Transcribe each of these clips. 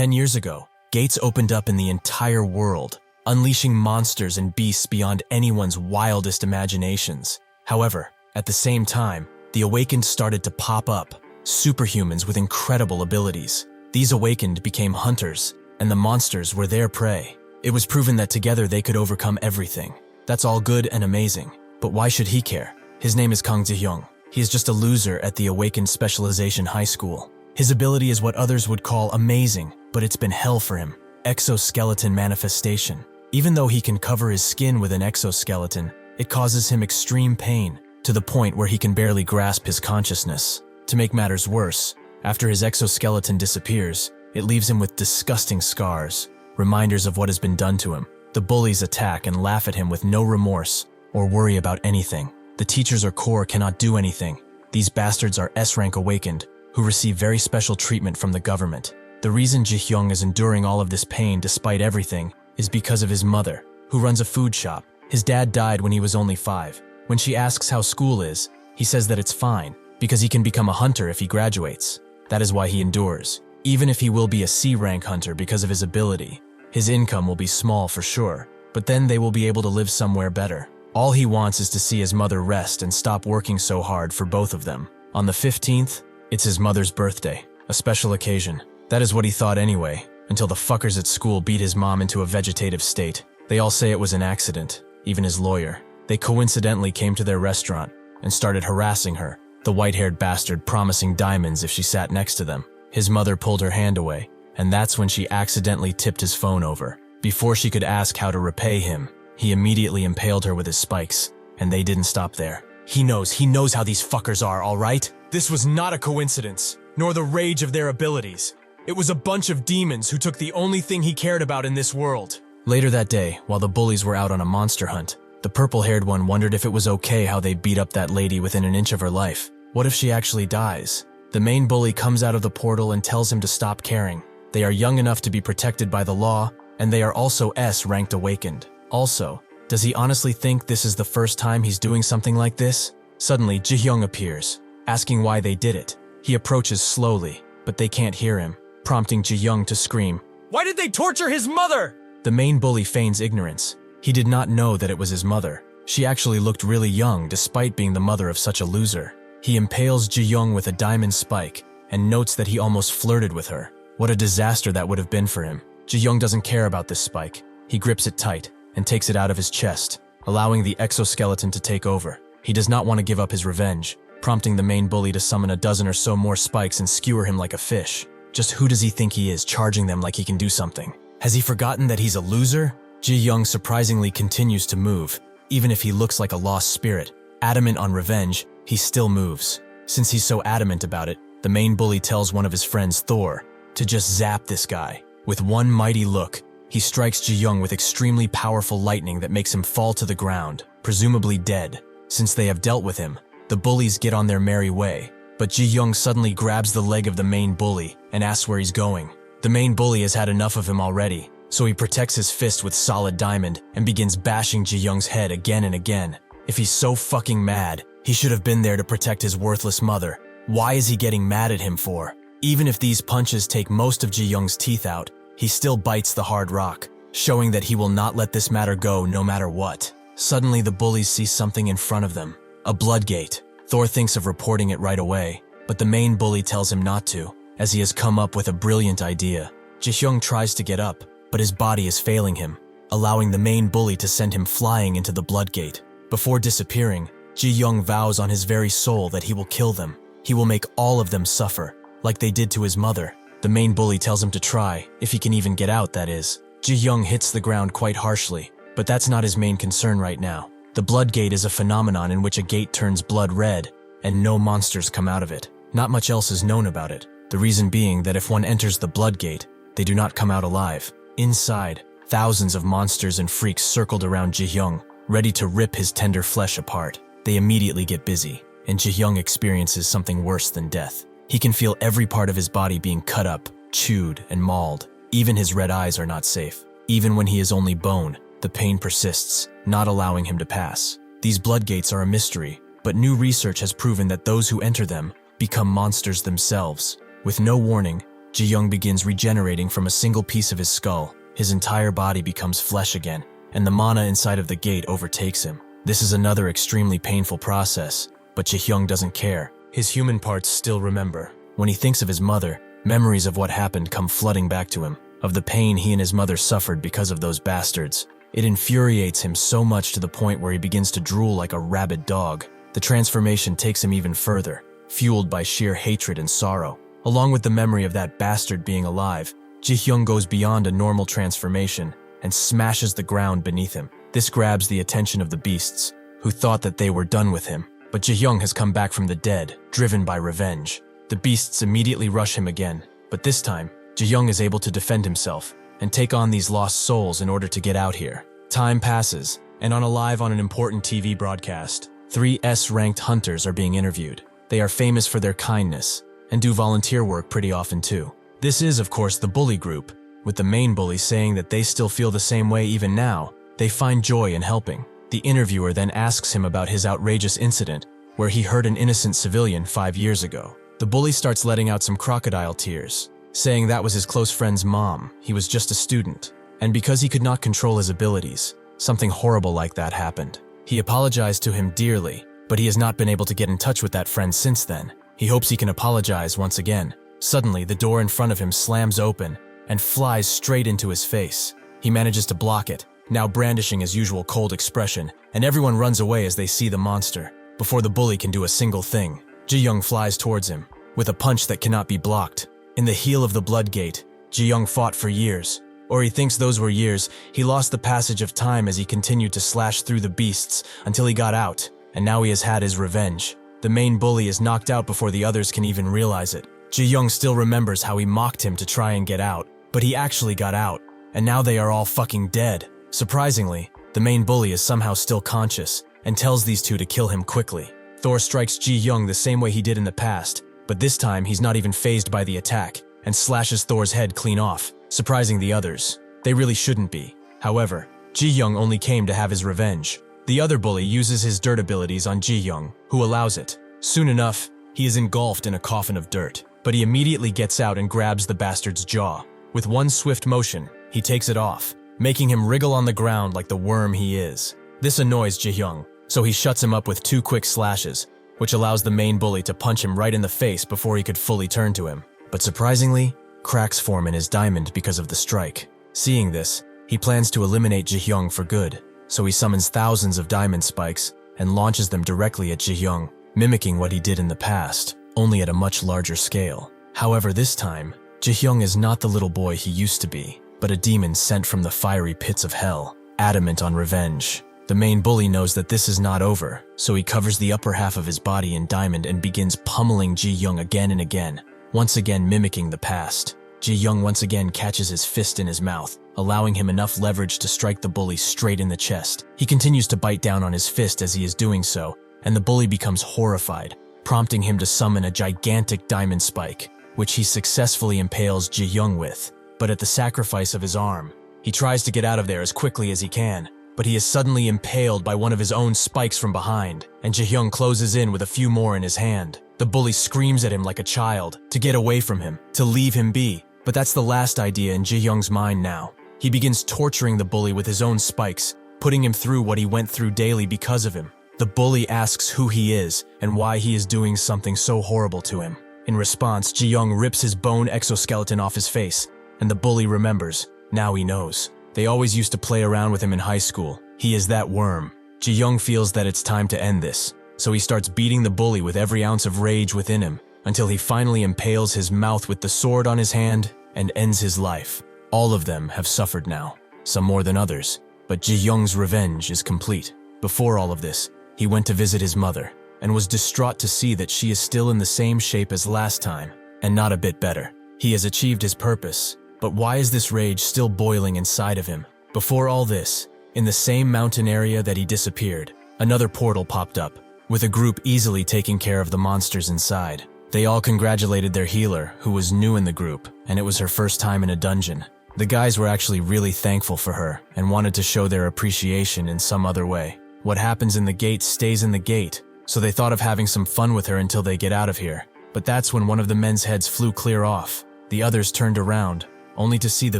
10 years ago, gates opened up in the entire world, unleashing monsters and beasts beyond anyone's wildest imaginations. However, at the same time, the awakened started to pop up, superhumans with incredible abilities. These awakened became hunters, and the monsters were their prey. It was proven that together they could overcome everything. That's all good and amazing, but why should he care? His name is Jihyoung. He is just a loser at the Awakened Specialization High School. His ability is what others would call amazing, but it's been hell for him. Exoskeleton manifestation. Even though he can cover his skin with an exoskeleton, it causes him extreme pain, to the point where he can barely grasp his consciousness. To make matters worse, after his exoskeleton disappears, it leaves him with disgusting scars, reminders of what has been done to him. The bullies attack and laugh at him with no remorse or worry about anything. The teachers or core cannot do anything. These bastards are S-rank awakened, who receive very special treatment from the government. The reason Jihyoung is enduring all of this pain despite everything is because of his mother, who runs a food shop. His dad died when he was only 5. When she asks how school is, he says that it's fine, because he can become a hunter if he graduates. That is why he endures. Even if he will be a C-rank hunter because of his ability, his income will be small for sure, but then they will be able to live somewhere better. All he wants is to see his mother rest and stop working so hard for both of them. On the 15th, it's his mother's birthday, a special occasion. That is what he thought anyway, until the fuckers at school beat his mom into a vegetative state. They all say it was an accident, even his lawyer. They coincidentally came to their restaurant and started harassing her, the white-haired bastard promising diamonds if she sat next to them. His mother pulled her hand away, and that's when she accidentally tipped his phone over. Before she could ask how to repay him, he immediately impaled her with his spikes, and they didn't stop there. He knows how these fuckers are, all right? This was not a coincidence, nor the rage of their abilities. It was a bunch of demons who took the only thing he cared about in this world. Later that day, while the bullies were out on a monster hunt, the purple-haired one wondered if it was okay how they beat up that lady within an inch of her life. What if she actually dies? The main bully comes out of the portal and tells him to stop caring. They are young enough to be protected by the law, and they are also S-ranked awakened. Also, does he honestly think this is the first time he's doing something like this? Suddenly, Jihyoung appears, asking why they did it. He approaches slowly, but they can't hear him, prompting Jihyoung to scream, "Why did they torture his mother?" The main bully feigns ignorance. He did not know that it was his mother. She actually looked really young despite being the mother of such a loser. He impales Jihyoung with a diamond spike and notes that he almost flirted with her. What a disaster that would have been for him. Jihyoung doesn't care about this spike. He grips it tight and takes it out of his chest, allowing the exoskeleton to take over. He does not want to give up his revenge, prompting the main bully to summon a dozen or so more spikes and skewer him like a fish. Just who does he think he is, charging them like he can do something? Has he forgotten that he's a loser? Jihyoung surprisingly continues to move, even if he looks like a lost spirit. Adamant on revenge, he still moves. Since he's so adamant about it, the main bully tells one of his friends, Thor, to just zap this guy. With one mighty look, he strikes Jihyoung with extremely powerful lightning that makes him fall to the ground, presumably dead. Since they have dealt with him, the bullies get on their merry way, but Jihyoung suddenly grabs the leg of the main bully and asks where he's going. The main bully has had enough of him already, so he protects his fist with solid diamond and begins bashing Jihyoung's head again and again. If he's so fucking mad, he should have been there to protect his worthless mother. Why is he getting mad at him for? Even if these punches take most of Jihyoung's teeth out, he still bites the hard rock, showing that he will not let this matter go no matter what. Suddenly the bullies see something in front of them, a blood gate. Thor thinks of reporting it right away, but the main bully tells him not to, as he has come up with a brilliant idea. Jihyoung tries to get up, but his body is failing him, allowing the main bully to send him flying into the blood gate. Before disappearing, Jihyoung vows on his very soul that he will kill them. He will make all of them suffer, like they did to his mother. The main bully tells him to try, if he can even get out, that is. Jihyoung hits the ground quite harshly, but that's not his main concern right now. The blood gate is a phenomenon in which a gate turns blood red, and no monsters come out of it. Not much else is known about it, the reason being that if one enters the blood gate, they do not come out alive. Inside, thousands of monsters and freaks circled around Jihyoung, ready to rip his tender flesh apart. They immediately get busy, and Jihyoung experiences something worse than death. He can feel every part of his body being cut up, chewed, and mauled. Even his red eyes are not safe. Even when he is only bone, the pain persists, not allowing him to pass. These blood gates are a mystery, but new research has proven that those who enter them become monsters themselves. With no warning, Jihyoung begins regenerating from a single piece of his skull. His entire body becomes flesh again, and the mana inside of the gate overtakes him. This is another extremely painful process, but Jihyoung doesn't care. His human parts still remember. When he thinks of his mother, memories of what happened come flooding back to him, of the pain he and his mother suffered because of those bastards. It infuriates him so much to the point where he begins to drool like a rabid dog. The transformation takes him even further, fueled by sheer hatred and sorrow. Along with the memory of that bastard being alive, Jihyoung goes beyond a normal transformation and smashes the ground beneath him. This grabs the attention of the beasts, who thought that they were done with him. But Jihyoung has come back from the dead, driven by revenge. The beasts immediately rush him again, but this time, Jihyoung is able to defend himself and take on these lost souls in order to get out here. Time passes, and on an important TV broadcast, 3 S-ranked hunters are being interviewed. They are famous for their kindness, and do volunteer work pretty often too. This is, of course, the bully group, with the main bully saying that they still feel the same way even now. They find joy in helping. The interviewer then asks him about his outrageous incident, where he hurt an innocent civilian 5 years ago. The bully starts letting out some crocodile tears, saying that was his close friend's mom. He was just a student, and because he could not control his abilities, something horrible like that happened. He apologized to him dearly, but he has not been able to get in touch with that friend since then. He hopes he can apologize once again. Suddenly, the door in front of him slams open and flies straight into his face. He manages to block it, now brandishing his usual cold expression, and everyone runs away as they see the monster. Before the bully can do a single thing, Jihyoung flies towards him, with a punch that cannot be blocked. In the heel of the blood gate, Jihyoung fought for years, or he thinks those were years. He lost the passage of time as he continued to slash through the beasts until he got out, and now he has had his revenge. The main bully is knocked out before the others can even realize it. Jihyoung still remembers how he mocked him to try and get out, but he actually got out, and now they are all fucking dead. Surprisingly, the main bully is somehow still conscious, and tells these two to kill him quickly. Thor strikes Jihyoung the same way he did in the past, but this time he's not even fazed by the attack, and slashes Thor's head clean off, surprising the others. They really shouldn't be. However, Jihyoung only came to have his revenge. The other bully uses his dirt abilities on Jihyoung, who allows it. Soon enough, he is engulfed in a coffin of dirt, but he immediately gets out and grabs the bastard's jaw. With one swift motion, he takes it off, making him wriggle on the ground like the worm he is. This annoys Jihyoung, so he shuts him up with 2 quick slashes, which allows the main bully to punch him right in the face before he could fully turn to him. But surprisingly, cracks form in his diamond because of the strike. Seeing this, he plans to eliminate Jihyoung for good, so he summons thousands of diamond spikes and launches them directly at Jihyoung, mimicking what he did in the past, only at a much larger scale. However, this time, Jihyoung is not the little boy he used to be, but a demon sent from the fiery pits of hell, adamant on revenge. The main bully knows that this is not over, so he covers the upper half of his body in diamond and begins pummeling Jihyoung again and again, once again mimicking the past. Jihyoung once again catches his fist in his mouth, allowing him enough leverage to strike the bully straight in the chest. He continues to bite down on his fist as he is doing so, and the bully becomes horrified, prompting him to summon a gigantic diamond spike, which he successfully impales Jihyoung with. But at the sacrifice of his arm, he tries to get out of there as quickly as he can, but he is suddenly impaled by one of his own spikes from behind, and Jihyoung closes in with a few more in his hand. The bully screams at him like a child, to get away from him, to leave him be. But that's the last idea in Jihyoung's mind now. He begins torturing the bully with his own spikes, putting him through what he went through daily because of him. The bully asks who he is and why he is doing something so horrible to him. In response, Jihyoung rips his bone exoskeleton off his face, and the bully remembers. Now he knows. They always used to play around with him in high school. He is that worm. Jihyoung feels that it's time to end this, so he starts beating the bully with every ounce of rage within him, until he finally impales his mouth with the sword on his hand and ends his life. All of them have suffered now, some more than others, but Jihyoung's revenge is complete. Before all of this, he went to visit his mother, and was distraught to see that she is still in the same shape as last time, and not a bit better. He has achieved his purpose, but why is this rage still boiling inside of him? Before all this, in the same mountain area that he disappeared, another portal popped up, with a group easily taking care of the monsters inside. They all congratulated their healer, who was new in the group, and it was her first time in a dungeon. The guys were actually really thankful for her, and wanted to show their appreciation in some other way. What happens in the gate stays in the gate, so they thought of having some fun with her until they get out of here. But that's when one of the men's heads flew clear off. The others turned around, only to see the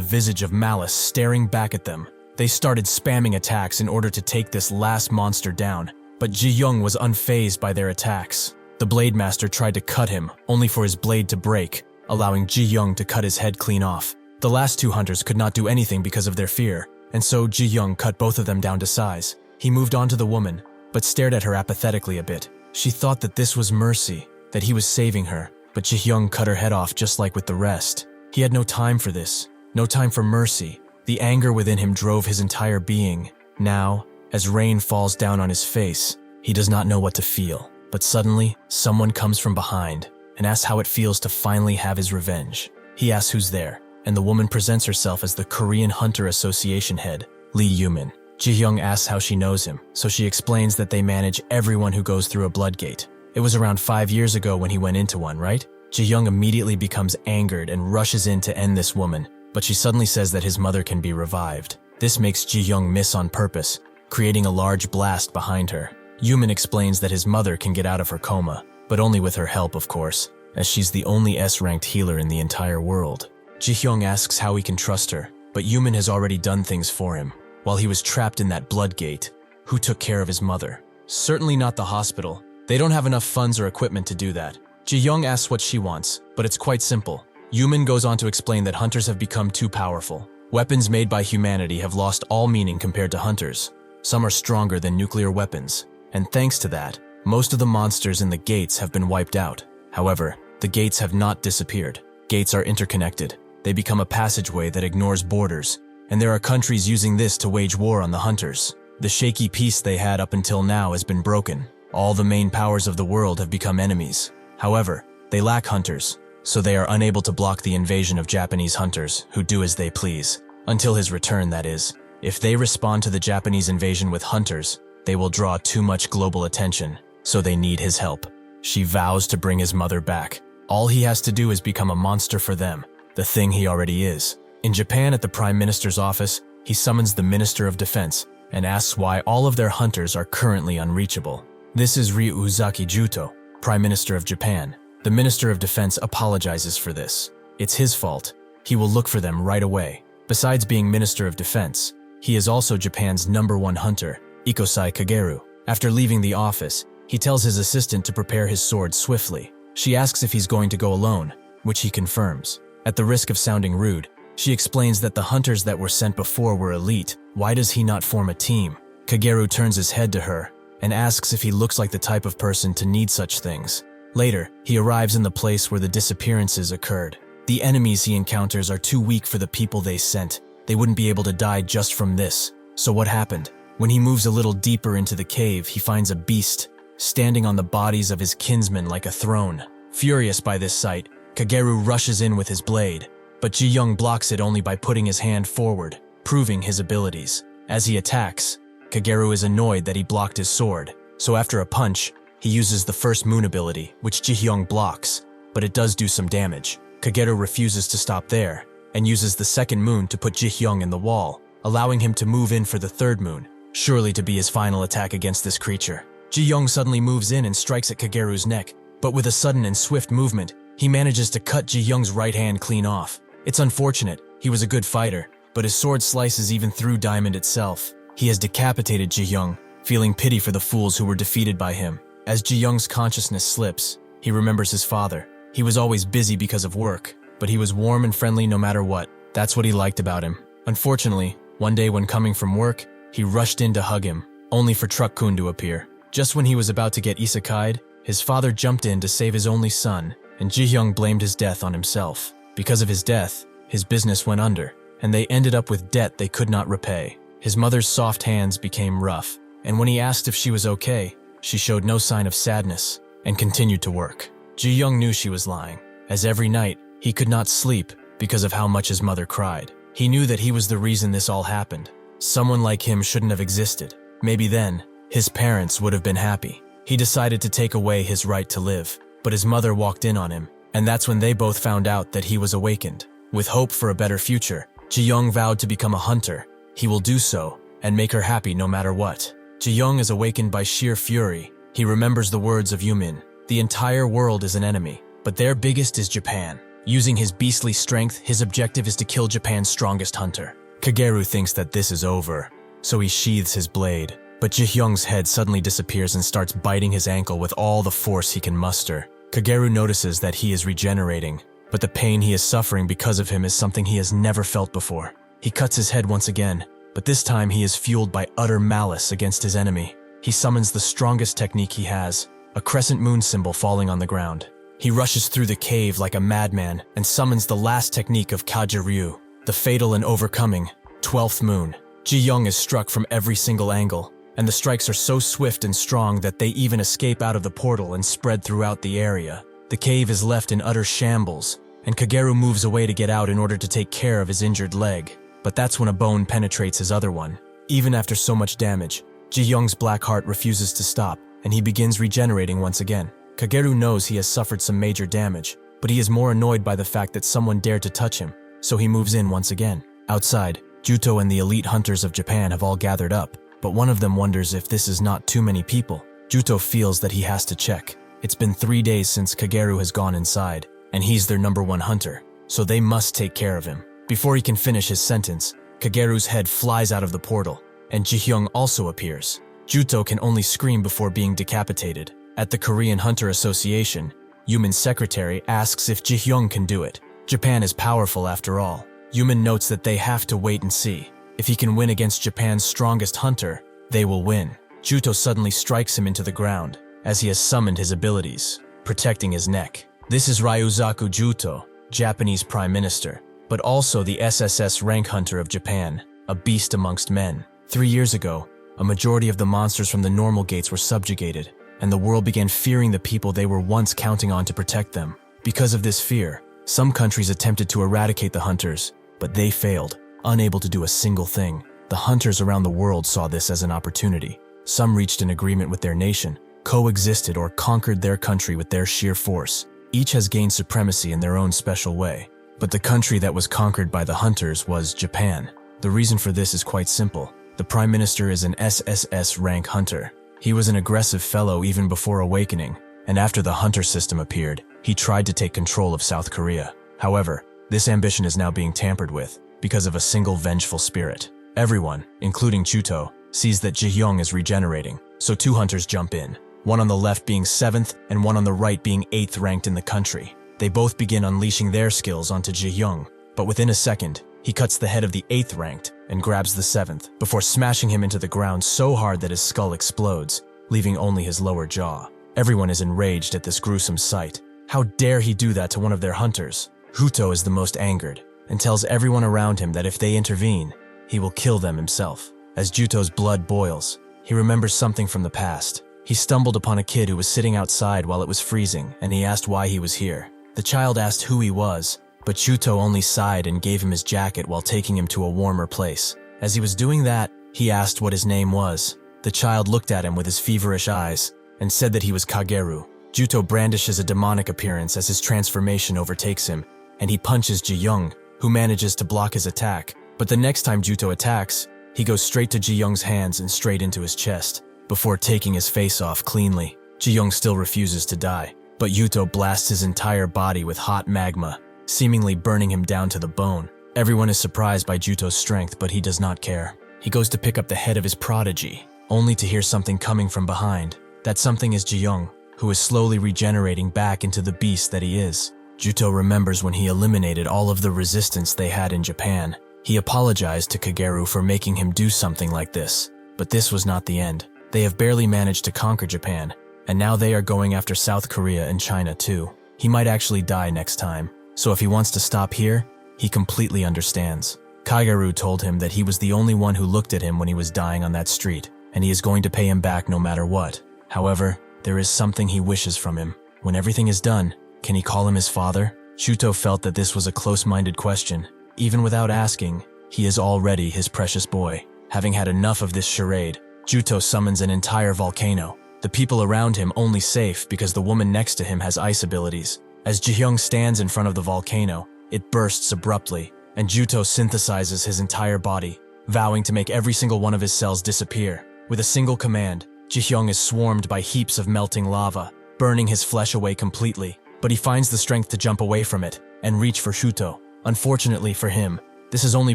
visage of malice staring back at them. They started spamming attacks in order to take this last monster down, but Jihyoung was unfazed by their attacks. The Blade Master tried to cut him, only for his blade to break, allowing Jihyoung to cut his head clean off. The last two hunters could not do anything because of their fear, and so Jihyoung cut both of them down to size. He moved on to the woman, but stared at her apathetically a bit. She thought that this was mercy, that he was saving her, but Jihyoung cut her head off just like with the rest. He had no time for this, no time for mercy. The anger within him drove his entire being. Now, as rain falls down on his face, he does not know what to feel. But suddenly, someone comes from behind and asks how it feels to finally have his revenge. He asks who's there, and the woman presents herself as the Korean Hunter Association head, Lee Yumin. Jihyoung asks how she knows him, so she explains that they manage everyone who goes through a blood gate. It was around 5 years ago when he went into one, right? Jihyoung immediately becomes angered and rushes in to end this woman, but she suddenly says that his mother can be revived. This makes Jihyoung miss on purpose, creating a large blast behind her. Yumin explains that his mother can get out of her coma, but only with her help, of course, as she's the only S-ranked healer in the entire world. Jihyoung asks how he can trust her, but Yumin has already done things for him. While he was trapped in that blood gate, who took care of his mother? Certainly not the hospital. They don't have enough funds or equipment to do that. Jihyoung asks what she wants, but it's quite simple. Yumin goes on to explain that hunters have become too powerful. Weapons made by humanity have lost all meaning compared to hunters. Some are stronger than nuclear weapons, and thanks to that, most of the monsters in the gates have been wiped out. However, the gates have not disappeared. Gates are interconnected. They become a passageway that ignores borders, and there are countries using this to wage war on the hunters. The shaky peace they had up until now has been broken. All the main powers of the world have become enemies. However, they lack hunters, so they are unable to block the invasion of Japanese hunters who do as they please. Until his return, that is. If they respond to the Japanese invasion with hunters, they will draw too much global attention, so they need his help. She vows to bring his mother back. All he has to do is become a monster for them, the thing he already is. In Japan, at the Prime Minister's office, he summons the Minister of Defense and asks why all of their hunters are currently unreachable. This is Ryuzaki Juto, Prime Minister of Japan. The Minister of Defense apologizes for this. It's his fault. He will look for them right away. Besides being Minister of Defense, he is also Japan's #1 hunter, Ikosai Kageru. After leaving the office, he tells his assistant to prepare his sword swiftly. She asks if he's going to go alone, which he confirms. At the risk of sounding rude, she explains that the hunters that were sent before were elite. Why does he not form a team? Kageru turns his head to her and asks if he looks like the type of person to need such things. Later, he arrives in the place where the disappearances occurred. The enemies he encounters are too weak for the people they sent. They wouldn't be able to die just from this. So what happened? When he moves a little deeper into the cave, he finds a beast, standing on the bodies of his kinsmen like a throne. Furious by this sight, Kageru rushes in with his blade, but Jihyoung blocks it only by putting his hand forward, proving his abilities. As he attacks, Kageru is annoyed that he blocked his sword, so after a punch, he uses the first moon ability, which Jihyoung blocks, but it does do some damage. Kageru refuses to stop there, and uses the second moon to put Jihyoung in the wall, allowing him to move in for the third moon, surely to be his final attack against this creature. Jihyoung suddenly moves in and strikes at Kageru's neck, but with a sudden and swift movement, he manages to cut Jihyoung's right hand clean off. It's unfortunate, he was a good fighter, but his sword slices even through diamond itself. He has decapitated Jihyoung, feeling pity for the fools who were defeated by him. As Jihyoung's consciousness slips, he remembers his father. He was always busy because of work, but he was warm and friendly no matter what. That's what he liked about him. Unfortunately, one day when coming from work, he rushed in to hug him, only for Truck-kun to appear. Just when he was about to get isekai'd, his father jumped in to save his only son, and Jihyoung blamed his death on himself. Because of his death, his business went under, and they ended up with debt they could not repay. His mother's soft hands became rough, and when he asked if she was okay, she showed no sign of sadness and continued to work. Jihyoung knew she was lying, as every night he could not sleep because of how much his mother cried. He knew that he was the reason this all happened. Someone like him shouldn't have existed. Maybe then, his parents would have been happy. He decided to take away his right to live, but his mother walked in on him, and that's when they both found out that he was awakened. With hope for a better future, Jihyoung vowed to become a hunter. He will do so, and make her happy no matter what. Jihyoung is awakened by sheer fury. He remembers the words of Yumin. The entire world is an enemy, but their biggest is Japan. Using his beastly strength, his objective is to kill Japan's strongest hunter. Kageru thinks that this is over, so he sheathes his blade. But Jihyoung's head suddenly disappears and starts biting his ankle with all the force he can muster. Kageru notices that he is regenerating, but the pain he is suffering because of him is something he has never felt before. He cuts his head once again, but this time he is fueled by utter malice against his enemy. He summons the strongest technique he has, a crescent moon symbol falling on the ground. He rushes through the cave like a madman and summons the last technique of Kageryu, the fatal and overcoming 12th moon. Jihyoung is struck from every single angle, and the strikes are so swift and strong that they even escape out of the portal and spread throughout the area. The cave is left in utter shambles, and Kageru moves away to get out in order to take care of his injured leg. But that's when a bone penetrates his other one. Even after so much damage, Jihyoung's black heart refuses to stop, and he begins regenerating once again. Kageru knows he has suffered some major damage, but he is more annoyed by the fact that someone dared to touch him, so he moves in once again. Outside, Juto and the elite hunters of Japan have all gathered up, but one of them wonders if this is not too many people. Juto feels that he has to check. It's been 3 days since Kageru has gone inside, and he's their #1 hunter, so they must take care of him. Before he can finish his sentence, Kageru's head flies out of the portal, and Jihyoung also appears. Juto can only scream before being decapitated. At the Korean Hunter Association, Yuman's secretary asks if Jihyoung can do it. Japan is powerful after all. Yuman notes that they have to wait and see. If he can win against Japan's strongest hunter, they will win. Juto suddenly strikes him into the ground, as he has summoned his abilities, protecting his neck. This is Ryuzaku Juto, Japanese Prime Minister, but also the SSS rank hunter of Japan, a beast amongst men. 3 years ago, a majority of the monsters from the normal gates were subjugated, and the world began fearing the people they were once counting on to protect them. Because of this fear, some countries attempted to eradicate the hunters, but they failed, unable to do a single thing. The hunters around the world saw this as an opportunity. Some reached an agreement with their nation, coexisted or conquered their country with their sheer force. Each has gained supremacy in their own special way. But the country that was conquered by the hunters was Japan. The reason for this is quite simple. The Prime Minister is an SSS rank hunter. He was an aggressive fellow even before awakening, and after the hunter system appeared, he tried to take control of South Korea. However, this ambition is now being tampered with because of a single vengeful spirit. Everyone, including Juto, sees that Jihyoung is regenerating, so 2 hunters jump in, one on the left being 7th and one on the right being 8th ranked in the country. They both begin unleashing their skills onto Jihyoung, but within a second, he cuts the head of the 8th ranked and grabs the 7th, before smashing him into the ground so hard that his skull explodes, leaving only his lower jaw. Everyone is enraged at this gruesome sight. How dare he do that to one of their hunters? Juto is the most angered, and tells everyone around him that if they intervene, he will kill them himself. As Juto's blood boils, he remembers something from the past. He stumbled upon a kid who was sitting outside while it was freezing, and he asked why he was here. The child asked who he was, but Juto only sighed and gave him his jacket while taking him to a warmer place. As he was doing that, he asked what his name was. The child looked at him with his feverish eyes and said that he was Kageru. Juto brandishes a demonic appearance as his transformation overtakes him, and he punches Jihyoung, who manages to block his attack. But the next time Juto attacks, he goes straight to Jihyoung's hands and straight into his chest, before taking his face off cleanly. Jihyoung still refuses to die, but Juto blasts his entire body with hot magma, seemingly burning him down to the bone. Everyone is surprised by Juto's strength, but he does not care. He goes to pick up the head of his prodigy, only to hear something coming from behind. That something is Jihyoung, who is slowly regenerating back into the beast that he is. Juto remembers when he eliminated all of the resistance they had in Japan. He apologized to Kageru for making him do something like this, but this was not the end. They have barely managed to conquer Japan, and now they are going after South Korea and China too. He might actually die next time, so if he wants to stop here, he completely understands. Kageru told him that he was the only one who looked at him when he was dying on that street, and he is going to pay him back no matter what. However, there is something he wishes from him. When everything is done, can he call him his father? Juto felt that this was a close-minded question. Even without asking, he is already his precious boy. Having had enough of this charade, Juto summons an entire volcano. The people around him only safe because the woman next to him has ice abilities. As Jihyoung stands in front of the volcano, it bursts abruptly, and Juto synthesizes his entire body, vowing to make every single one of his cells disappear. With a single command, Jihyoung is swarmed by heaps of melting lava, burning his flesh away completely, but he finds the strength to jump away from it, and reach for Juto. Unfortunately for him, this has only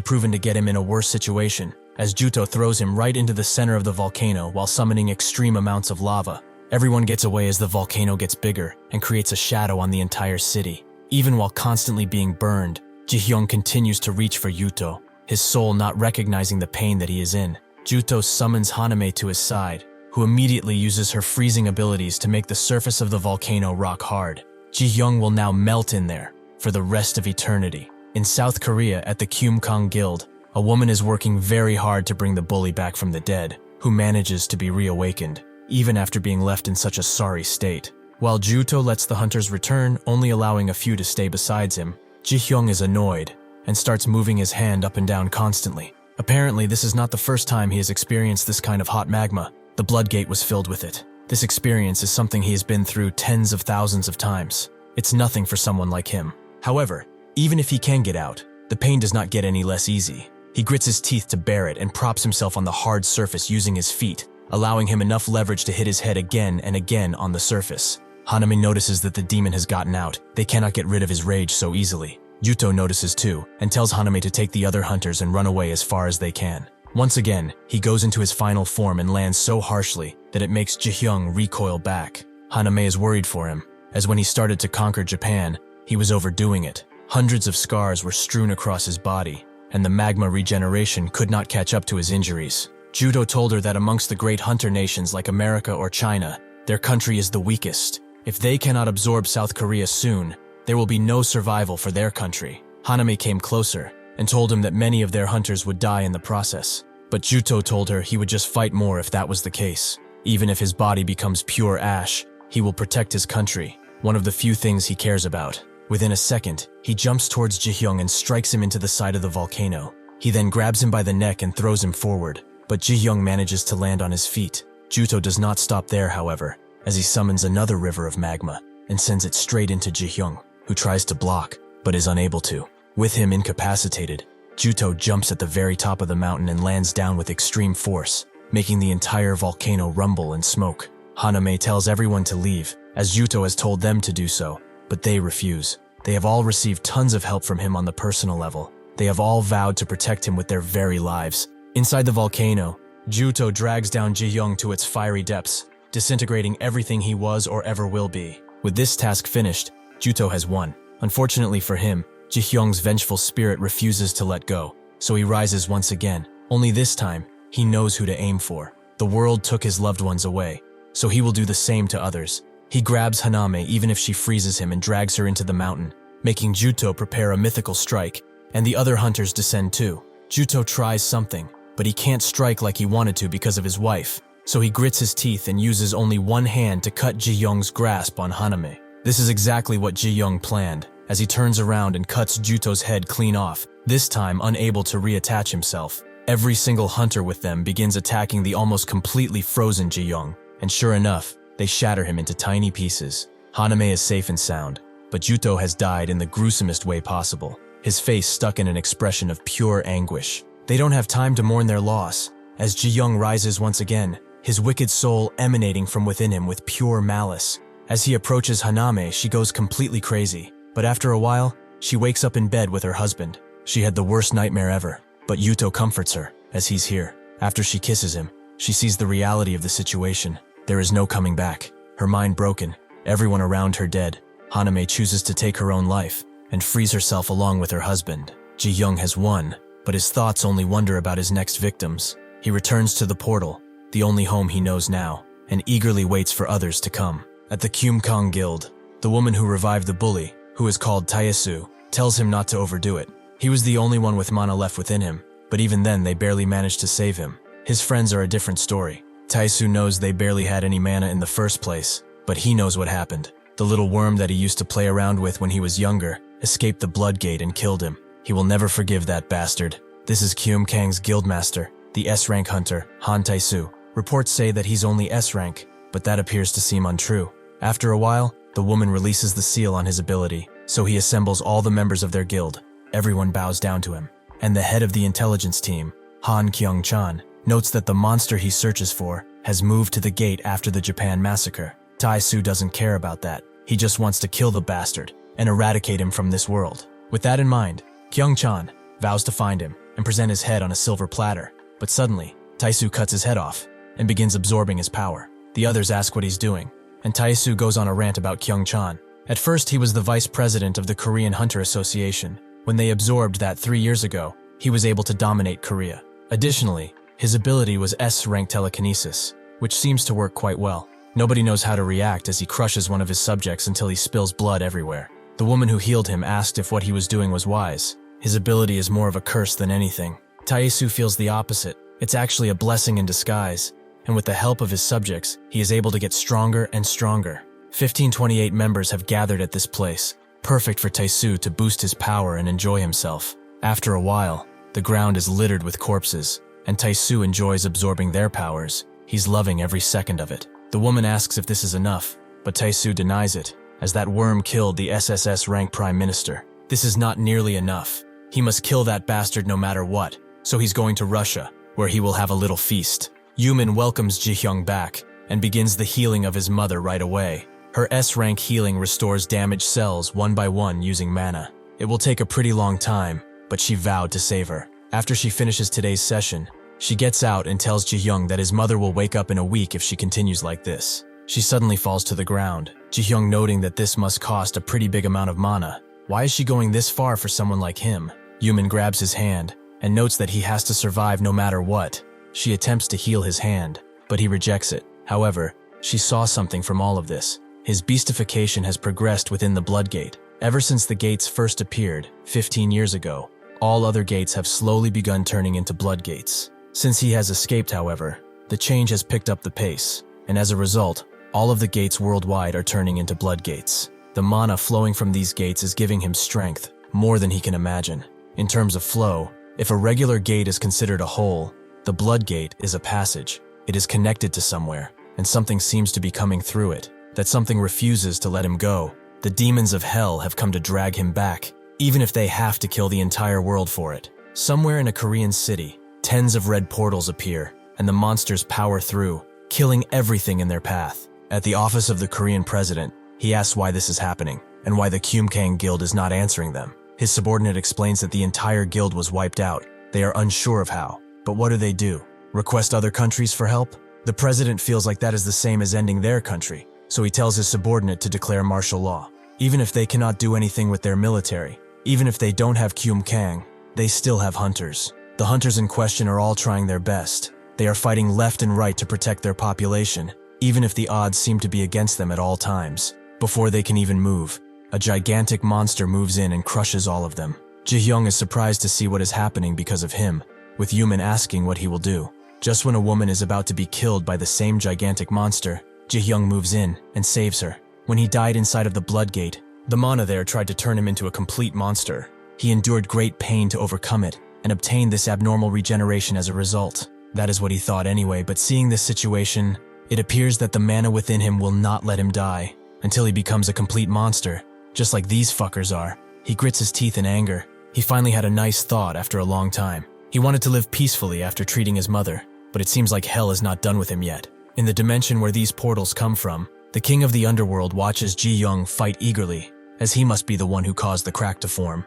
proven to get him in a worse situation, as Juto throws him right into the center of the volcano while summoning extreme amounts of lava. Everyone gets away as the volcano gets bigger and creates a shadow on the entire city. Even while constantly being burned, Jihyoung continues to reach for Yuto, his soul not recognizing the pain that he is in. Juto summons Haname to his side, who immediately uses her freezing abilities to make the surface of the volcano rock hard. Jihyoung will now melt in there for the rest of eternity. In South Korea, at the Kyumkang Guild, a woman is working very hard to bring the bully back from the dead, who manages to be reawakened, even after being left in such a sorry state. While Juto lets the hunters return, only allowing a few to stay besides him, Jihyoung is annoyed and starts moving his hand up and down constantly. Apparently, this is not the first time he has experienced this kind of hot magma. The blood gate was filled with it. This experience is something he has been through tens of thousands of times. It's nothing for someone like him. However, even if he can get out, the pain does not get any less easy. He grits his teeth to bear it and props himself on the hard surface using his feet, allowing him enough leverage to hit his head again and again on the surface. Haname notices that the demon has gotten out. They cannot get rid of his rage so easily. Yuto notices too, and tells Haname to take the other hunters and run away as far as they can. Once again, he goes into his final form and lands so harshly that it makes Jihyoung recoil back. Haname is worried for him, as when he started to conquer Japan, he was overdoing it. Hundreds of scars were strewn across his body, and the magma regeneration could not catch up to his injuries. Juto told her that amongst the great hunter nations like America or China, their country is the weakest. If they cannot absorb South Korea soon, there will be no survival for their country. Haname came closer and told him that many of their hunters would die in the process. But Juto told her he would just fight more if that was the case. Even if his body becomes pure ash, he will protect his country, one of the few things he cares about. Within a second, he jumps towards Jihyoung and strikes him into the side of the volcano. He then grabs him by the neck and throws him forward, but Jihyoung manages to land on his feet. Juto does not stop there, however, as he summons another river of magma and sends it straight into Jihyoung, who tries to block, but is unable to. With him incapacitated, Juto jumps at the very top of the mountain and lands down with extreme force, making the entire volcano rumble and smoke. Haname tells everyone to leave, as Juto has told them to do so, but they refuse. They have all received tons of help from him on the personal level. They have all vowed to protect him with their very lives. Inside the volcano, Juto drags down Jihyoung to its fiery depths, disintegrating everything he was or ever will be. With this task finished, Juto has won. Unfortunately for him, Jihyoung's vengeful spirit refuses to let go, so he rises once again. Only this time, he knows who to aim for. The world took his loved ones away, so he will do the same to others. He grabs Haname even if she freezes him and drags her into the mountain, making Juto prepare a mythical strike, and the other hunters descend too. Juto tries something, but he can't strike like he wanted to because of his wife, so he grits his teeth and uses only one hand to cut Jihyoung's grasp on Haname. This is exactly what Jihyoung planned, as he turns around and cuts Juto's head clean off, this time unable to reattach himself. Every single hunter with them begins attacking the almost completely frozen Jihyoung, and sure enough, they shatter him into tiny pieces. Haname is safe and sound, but Juto has died in the gruesomest way possible, his face stuck in an expression of pure anguish. They don't have time to mourn their loss, as Jihyoung rises once again, his wicked soul emanating from within him with pure malice. As he approaches Haname, she goes completely crazy, but after a while, she wakes up in bed with her husband. She had the worst nightmare ever, but Yuto comforts her, as he's here. After she kisses him, she sees the reality of the situation. There is no coming back. Her mind broken, everyone around her dead. Haname chooses to take her own life, and frees herself along with her husband. Jihyoung has won, but his thoughts only wonder about his next victims. He returns to the portal, the only home he knows now, and eagerly waits for others to come. At the Kyumkang Guild, the woman who revived the bully, who is called Taesu, tells him not to overdo it. He was the only one with mana left within him, but even then they barely managed to save him. His friends are a different story. Taesu knows they barely had any mana in the first place, but he knows what happened. The little worm that he used to play around with when he was younger escaped the blood gate and killed him. He will never forgive that bastard. This is Kyumkang's guildmaster, the S-rank hunter, Han Taesu. Reports say that he's only S-rank, but that appears to seem untrue. After a while, the woman releases the seal on his ability, so he assembles all the members of their guild. Everyone bows down to him, and the head of the intelligence team, Han Kyung-chan, notes that the monster he searches for has moved to the gate after the Japan massacre. Taesu doesn't care about that. He just wants to kill the bastard, and eradicate him from this world. With that in mind, Kyung-chan vows to find him and present his head on a silver platter. But suddenly, Taesu cuts his head off and begins absorbing his power. The others ask what he's doing, and Taesu goes on a rant about Kyung-chan. At first, he was the vice president of the Korean Hunter Association. When they absorbed that 3 years ago, he was able to dominate Korea. Additionally, his ability was S-rank telekinesis, which seems to work quite well. Nobody knows how to react as he crushes one of his subjects until he spills blood everywhere. The woman who healed him asked if what he was doing was wise. His ability is more of a curse than anything. Taesu feels the opposite. It's actually a blessing in disguise, and with the help of his subjects, he is able to get stronger and stronger. 1528 members have gathered at this place, perfect for Taesu to boost his power and enjoy himself. After a while, the ground is littered with corpses, and Taesu enjoys absorbing their powers. He's loving every second of it. The woman asks if this is enough, but Taesu denies it, as that worm killed the SSS rank prime minister. This is not nearly enough. He must kill that bastard no matter what, so he's going to Russia, where he will have a little feast. Yumin welcomes Jihyoung back and begins the healing of his mother right away. Her S-rank healing restores damaged cells one by one using mana. It will take a pretty long time, but she vowed to save her. After she finishes today's session, she gets out and tells Jihyoung that his mother will wake up in a week if she continues like this. She suddenly falls to the ground, Jihyoung noting that this must cost a pretty big amount of mana. Why is she going this far for someone like him? Yumin grabs his hand and notes that he has to survive no matter what. She attempts to heal his hand, but he rejects it. However, she saw something from all of this. His beastification has progressed within the blood gate. Ever since the gates first appeared, 15 years ago, all other gates have slowly begun turning into blood gates. Since he has escaped, however, the change has picked up the pace, and as a result, all of the gates worldwide are turning into blood gates. The mana flowing from these gates is giving him strength, more than he can imagine. In terms of flow, if a regular gate is considered a hole, the blood gate is a passage. It is connected to somewhere, and something seems to be coming through it. That something refuses to let him go. The demons of hell have come to drag him back, even if they have to kill the entire world for it. Somewhere in a Korean city, tens of red portals appear, and the monsters power through, killing everything in their path. At the office of the Korean president, he asks why this is happening, and why the Kyumkang guild is not answering them. His subordinate explains that the entire guild was wiped out. They are unsure of how. But what do? Request other countries for help? The president feels like that is the same as ending their country, so he tells his subordinate to declare martial law. Even if they cannot do anything with their military, even if they don't have Kyumkang, they still have hunters. The hunters in question are all trying their best. They are fighting left and right to protect their population, even if the odds seem to be against them at all times. Before they can even move, a gigantic monster moves in and crushes all of them. Jihyoung is surprised to see what is happening because of him, with Yumin asking what he will do. Just when a woman is about to be killed by the same gigantic monster, Jihyoung moves in and saves her. When he died inside of the blood gate, the mana there tried to turn him into a complete monster. He endured great pain to overcome it and obtained this abnormal regeneration as a result. That is what he thought anyway, but seeing this situation, it appears that the mana within him will not let him die until he becomes a complete monster, just like these fuckers are. He grits his teeth in anger. He finally had a nice thought after a long time. He wanted to live peacefully after treating his mother, but it seems like hell is not done with him yet. In the dimension where these portals come from, the king of the underworld watches Jihyoung fight eagerly, as he must be the one who caused the crack to form.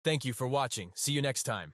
Thank you for watching. See you next time.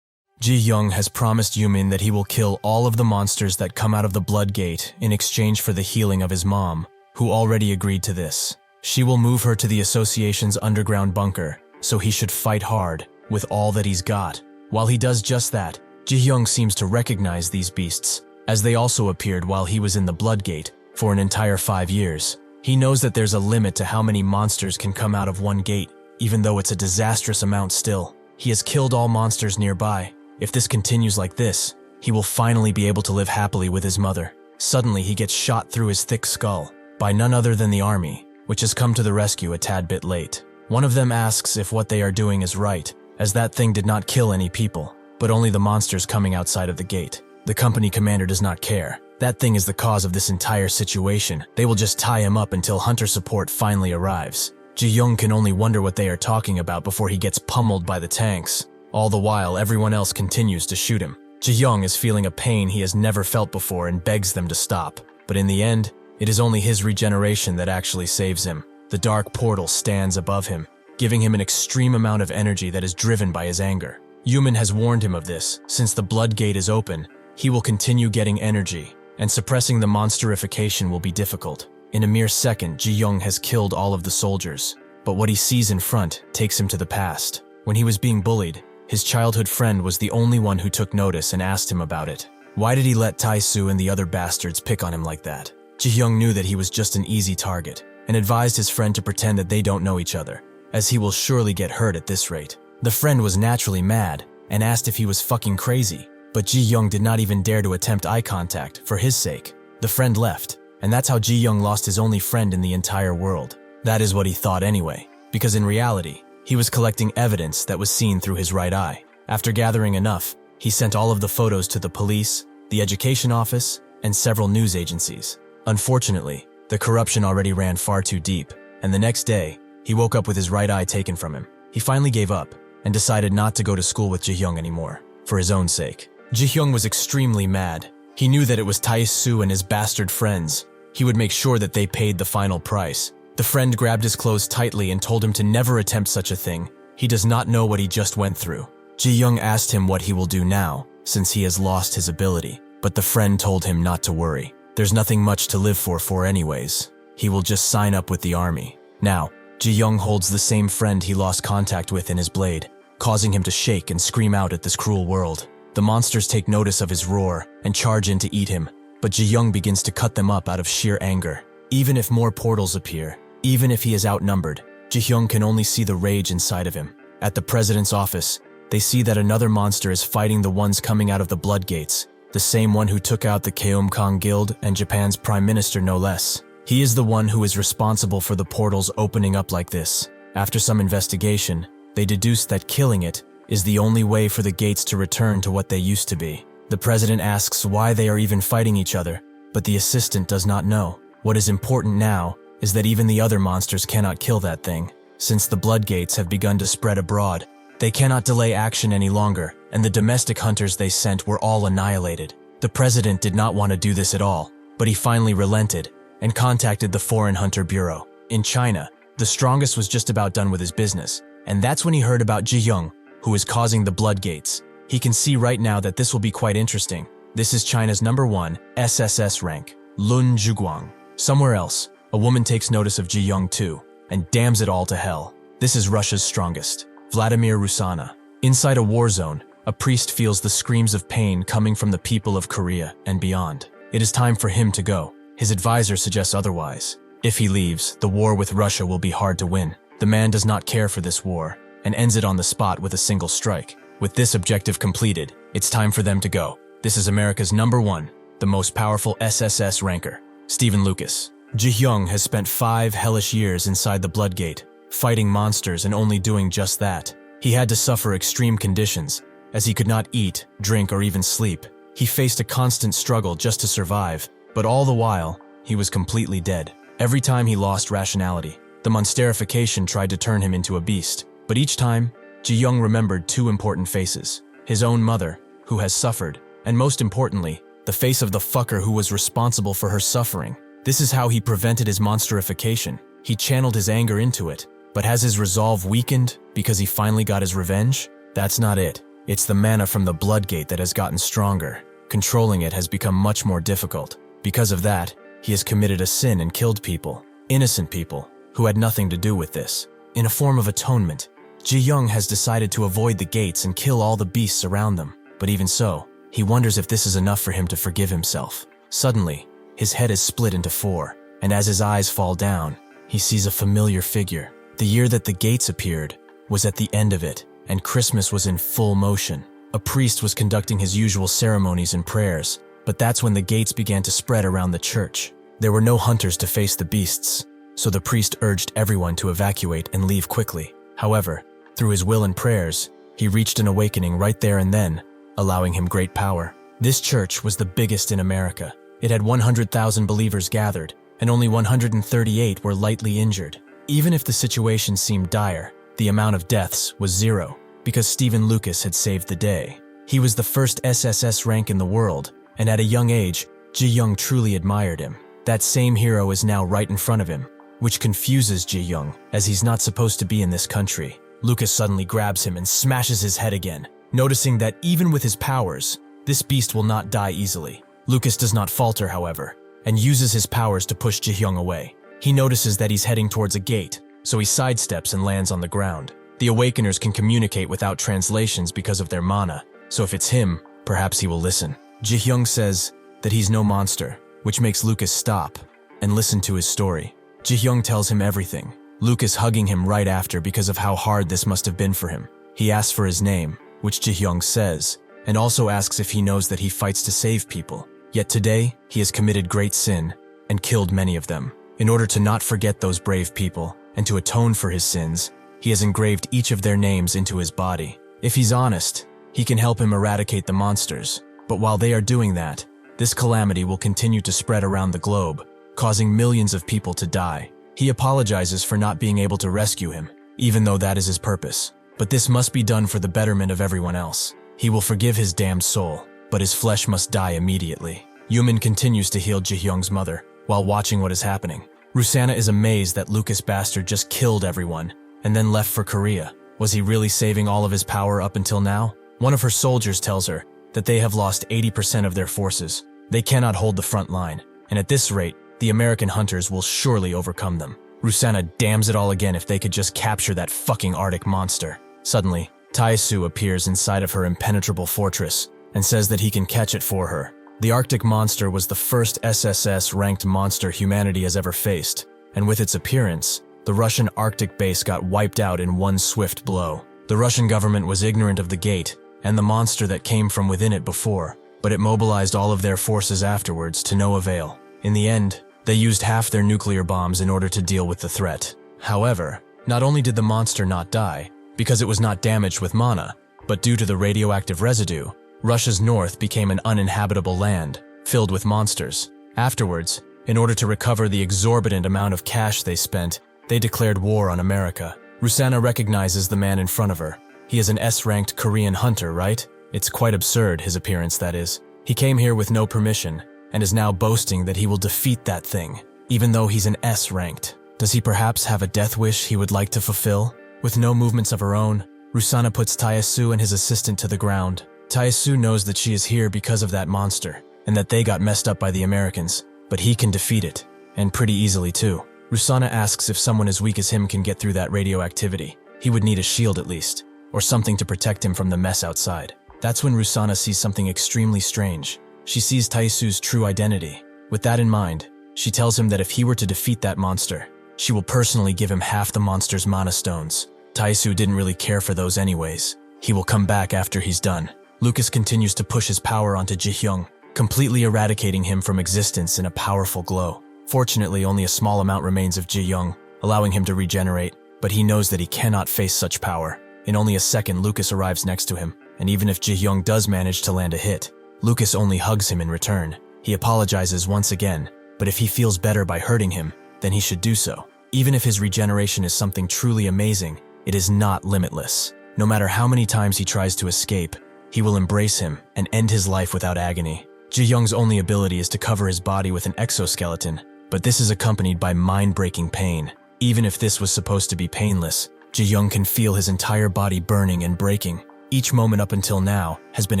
Jihyoung has promised Yumin that he will kill all of the monsters that come out of the blood gate in exchange for the healing of his mom, who already agreed to this. She will move her to the association's underground bunker, so he should fight hard with all that he's got. While he does just that, Jihyoung seems to recognize these beasts, as they also appeared while he was in the blood gate for an entire 5 years. He knows that there's a limit to how many monsters can come out of one gate, even though it's a disastrous amount still. He has killed all monsters nearby. If this continues like this, he will finally be able to live happily with his mother. Suddenly, he gets shot through his thick skull by none other than the army, which has come to the rescue a tad bit late. One of them asks if what they are doing is right, as that thing did not kill any people, but only the monsters coming outside of the gate. The company commander does not care. That thing is the cause of this entire situation. They will just tie him up until hunter support finally arrives. Jihyoung can only wonder what they are talking about before he gets pummeled by the tanks. All the while, everyone else continues to shoot him. Jihyoung is feeling a pain he has never felt before and begs them to stop. But in the end, it is only his regeneration that actually saves him. the dark portal stands above him, giving him an extreme amount of energy that is driven by his anger. Yuman has warned him of this. Since the blood gate is open, he will continue getting energy, and suppressing the monsterification will be difficult. In a mere second, Jihyoung has killed all of the soldiers, but what he sees in front takes him to the past. When he was being bullied, his childhood friend was the only one who took notice and asked him about it. Why did he let Tae-soo and the other bastards pick on him like that? Jihyoung knew that he was just an easy target, and advised his friend to pretend that they don't know each other, as he will surely get hurt at this rate. The friend was naturally mad, and asked if he was fucking crazy, but Jihyoung did not even dare to attempt eye contact for his sake. The friend left, and that's how Jihyoung lost his only friend in the entire world. That is what he thought anyway, because in reality, he was collecting evidence that was seen through his right eye. After gathering enough, he sent all of the photos to the police, the education office, and several news agencies. Unfortunately, the corruption already ran far too deep, and the next day, he woke up with his right eye taken from him. He finally gave up, and decided not to go to school with Jihyoung anymore, for his own sake. Jihyoung was extremely mad. He knew that it was Tae-soo and his bastard friends. He would make sure that they paid the final price. The friend grabbed his clothes tightly and told him to never attempt such a thing. He does not know what he just went through. Jihyoung asked him what he will do now, since he has lost his ability, but the friend told him not to worry. There's nothing much to live for anyways. He will just sign up with the army. Now, Jihyoung holds the same friend he lost contact with in his blade, causing him to shake and scream out at this cruel world. The monsters take notice of his roar and charge in to eat him, but Jihyoung begins to cut them up out of sheer anger. Even if more portals appear, even if he is outnumbered, Jihyoung can only see the rage inside of him. At the president's office, they see that another monster is fighting the ones coming out of the blood gates, the same one who took out the Keomkang Guild and Japan's Prime Minister Noblesse. He is the one who is responsible for the portals opening up like this. After some investigation, they deduce that killing it is the only way for the gates to return to what they used to be. The president asks why they are even fighting each other, but the assistant does not know. What is important now is that even the other monsters cannot kill that thing. Since the blood gates have begun to spread abroad, they cannot delay action any longer, and the domestic hunters they sent were all annihilated. The president did not want to do this at all, but he finally relented and contacted the Foreign Hunter Bureau. In China, the strongest was just about done with his business, and that's when he heard about Jihyoung, who is causing the blood gates. He can see right now that this will be quite interesting. This is China's #1 SSS rank, Lun Zhuguang. Somewhere else, a woman takes notice of Jihyoung too, and damns it all to hell. This is Russia's strongest, Vladimir Rusana. Inside a war zone, a priest feels the screams of pain coming from the people of Korea and beyond. It is time for him to go. His advisor suggests otherwise. If he leaves, the war with Russia will be hard to win. The man does not care for this war, and ends it on the spot with a single strike. With this objective completed, it's time for them to go. This is America's #1, the most powerful SSS ranker, Stephen Lucas. Jihyoung has spent 5 hellish years inside the Bloodgate, fighting monsters and only doing just that. He had to suffer extreme conditions, as he could not eat, drink, or even sleep. He faced a constant struggle just to survive, but all the while, he was completely dead. Every time he lost rationality, the monsterification tried to turn him into a beast. But each time, Jihyoung remembered 2 important faces. His own mother, who has suffered, and most importantly, the face of the fucker who was responsible for her suffering. This is how he prevented his monsterification. He channeled his anger into it, but has his resolve weakened because he finally got his revenge? That's not it. It's the mana from the Bloodgate that has gotten stronger. Controlling it has become much more difficult. Because of that, he has committed a sin and killed people, innocent people, who had nothing to do with this. In a form of atonement, Jihyoung has decided to avoid the gates and kill all the beasts around them. But even so, he wonders if this is enough for him to forgive himself. Suddenly, his head is split into 4, and as his eyes fall down, he sees a familiar figure. The year that the gates appeared was at the end of it, and Christmas was in full motion. A priest was conducting his usual ceremonies and prayers, but that's when the gates began to spread around the church. There were no hunters to face the beasts, so the priest urged everyone to evacuate and leave quickly. However, through his will and prayers, he reached an awakening right there and then, allowing him great power. This church was the biggest in America. It had 100,000 believers gathered, and only 138 were lightly injured. Even if the situation seemed dire, the amount of deaths was 0, because Stephen Lucas had saved the day. He was the first SSS rank in the world, and at a young age, Jihyoung truly admired him. That same hero is now right in front of him. which confuses Jihyoung, as he's not supposed to be in this country. Lucas suddenly grabs him and smashes his head again, noticing that even with his powers, this beast will not die easily. Lucas does not falter, however, and uses his powers to push Jihyoung away. He notices that he's heading towards a gate, so he sidesteps and lands on the ground. The awakeners can communicate without translations because of their mana, so if it's him, perhaps he will listen. Jihyoung says that he's no monster, which makes Lucas stop and listen to his story. Jihyoung tells him everything, Lucas hugging him right after because of how hard this must have been for him. He asks for his name, which Jihyoung says, and also asks if he knows that he fights to save people. Yet today, he has committed great sin and killed many of them. In order to not forget those brave people and to atone for his sins, he has engraved each of their names into his body. If he's honest, he can help him eradicate the monsters, but while they are doing that, this calamity will continue to spread around the globe, causing millions of people to die. He apologizes for not being able to rescue him, even though that is his purpose. But this must be done for the betterment of everyone else. He will forgive his damned soul, but his flesh must die immediately. Yumin continues to heal Jihyoung's mother while watching what is happening. Rusana is amazed that Lucas bastard just killed everyone and then left for Korea. Was he really saving all of his power up until now? One of her soldiers tells her that they have lost 80% of their forces. They cannot hold the front line, and at this rate, the American hunters will surely overcome them. Rusana damns it all again if they could just capture that fucking Arctic monster. Suddenly, Taesu appears inside of her impenetrable fortress and says that he can catch it for her. The Arctic monster was the first SSS-ranked monster humanity has ever faced, and with its appearance, the Russian Arctic base got wiped out in one swift blow. The Russian government was ignorant of the gate and the monster that came from within it before, but it mobilized all of their forces afterwards to no avail. In the end, they used half their nuclear bombs in order to deal with the threat. However, not only did the monster not die, because it was not damaged with mana, but due to the radioactive residue, Russia's north became an uninhabitable land, filled with monsters. Afterwards, in order to recover the exorbitant amount of cash they spent, they declared war on America. Rusana recognizes the man in front of her. He is an S-ranked Korean hunter, right? It's quite absurd, his appearance, that is. He came here with no permission, and is now boasting that he will defeat that thing, even though he's an S-ranked. Does he perhaps have a death wish he would like to fulfill? With no movements of her own, Rusana puts Taesu and his assistant to the ground. Taesu knows that she is here because of that monster, and that they got messed up by the Americans, but he can defeat it, and pretty easily too. Rusana asks if someone as weak as him can get through that radioactivity. He would need a shield at least, or something to protect him from the mess outside. That's when Rusana sees something extremely strange. She sees Taesu's true identity. With that in mind, she tells him that if he were to defeat that monster, she will personally give him half the monster's mana stones. Taesu didn't really care for those anyways. He will come back after he's done. Lucas continues to push his power onto Jihyoung, completely eradicating him from existence in a powerful glow. Fortunately, only a small amount remains of Jihyoung, allowing him to regenerate, but he knows that he cannot face such power. In only a second, Lucas arrives next to him, and even if Jihyoung does manage to land a hit, Lucas only hugs him in return. He apologizes once again, but if he feels better by hurting him, then he should do so. Even if his regeneration is something truly amazing, it is not limitless. No matter how many times he tries to escape, he will embrace him and end his life without agony. Jihyoung's only ability is to cover his body with an exoskeleton, but this is accompanied by mind-breaking pain. Even if this was supposed to be painless, Jihyoung can feel his entire body burning and breaking. Each moment up until now has been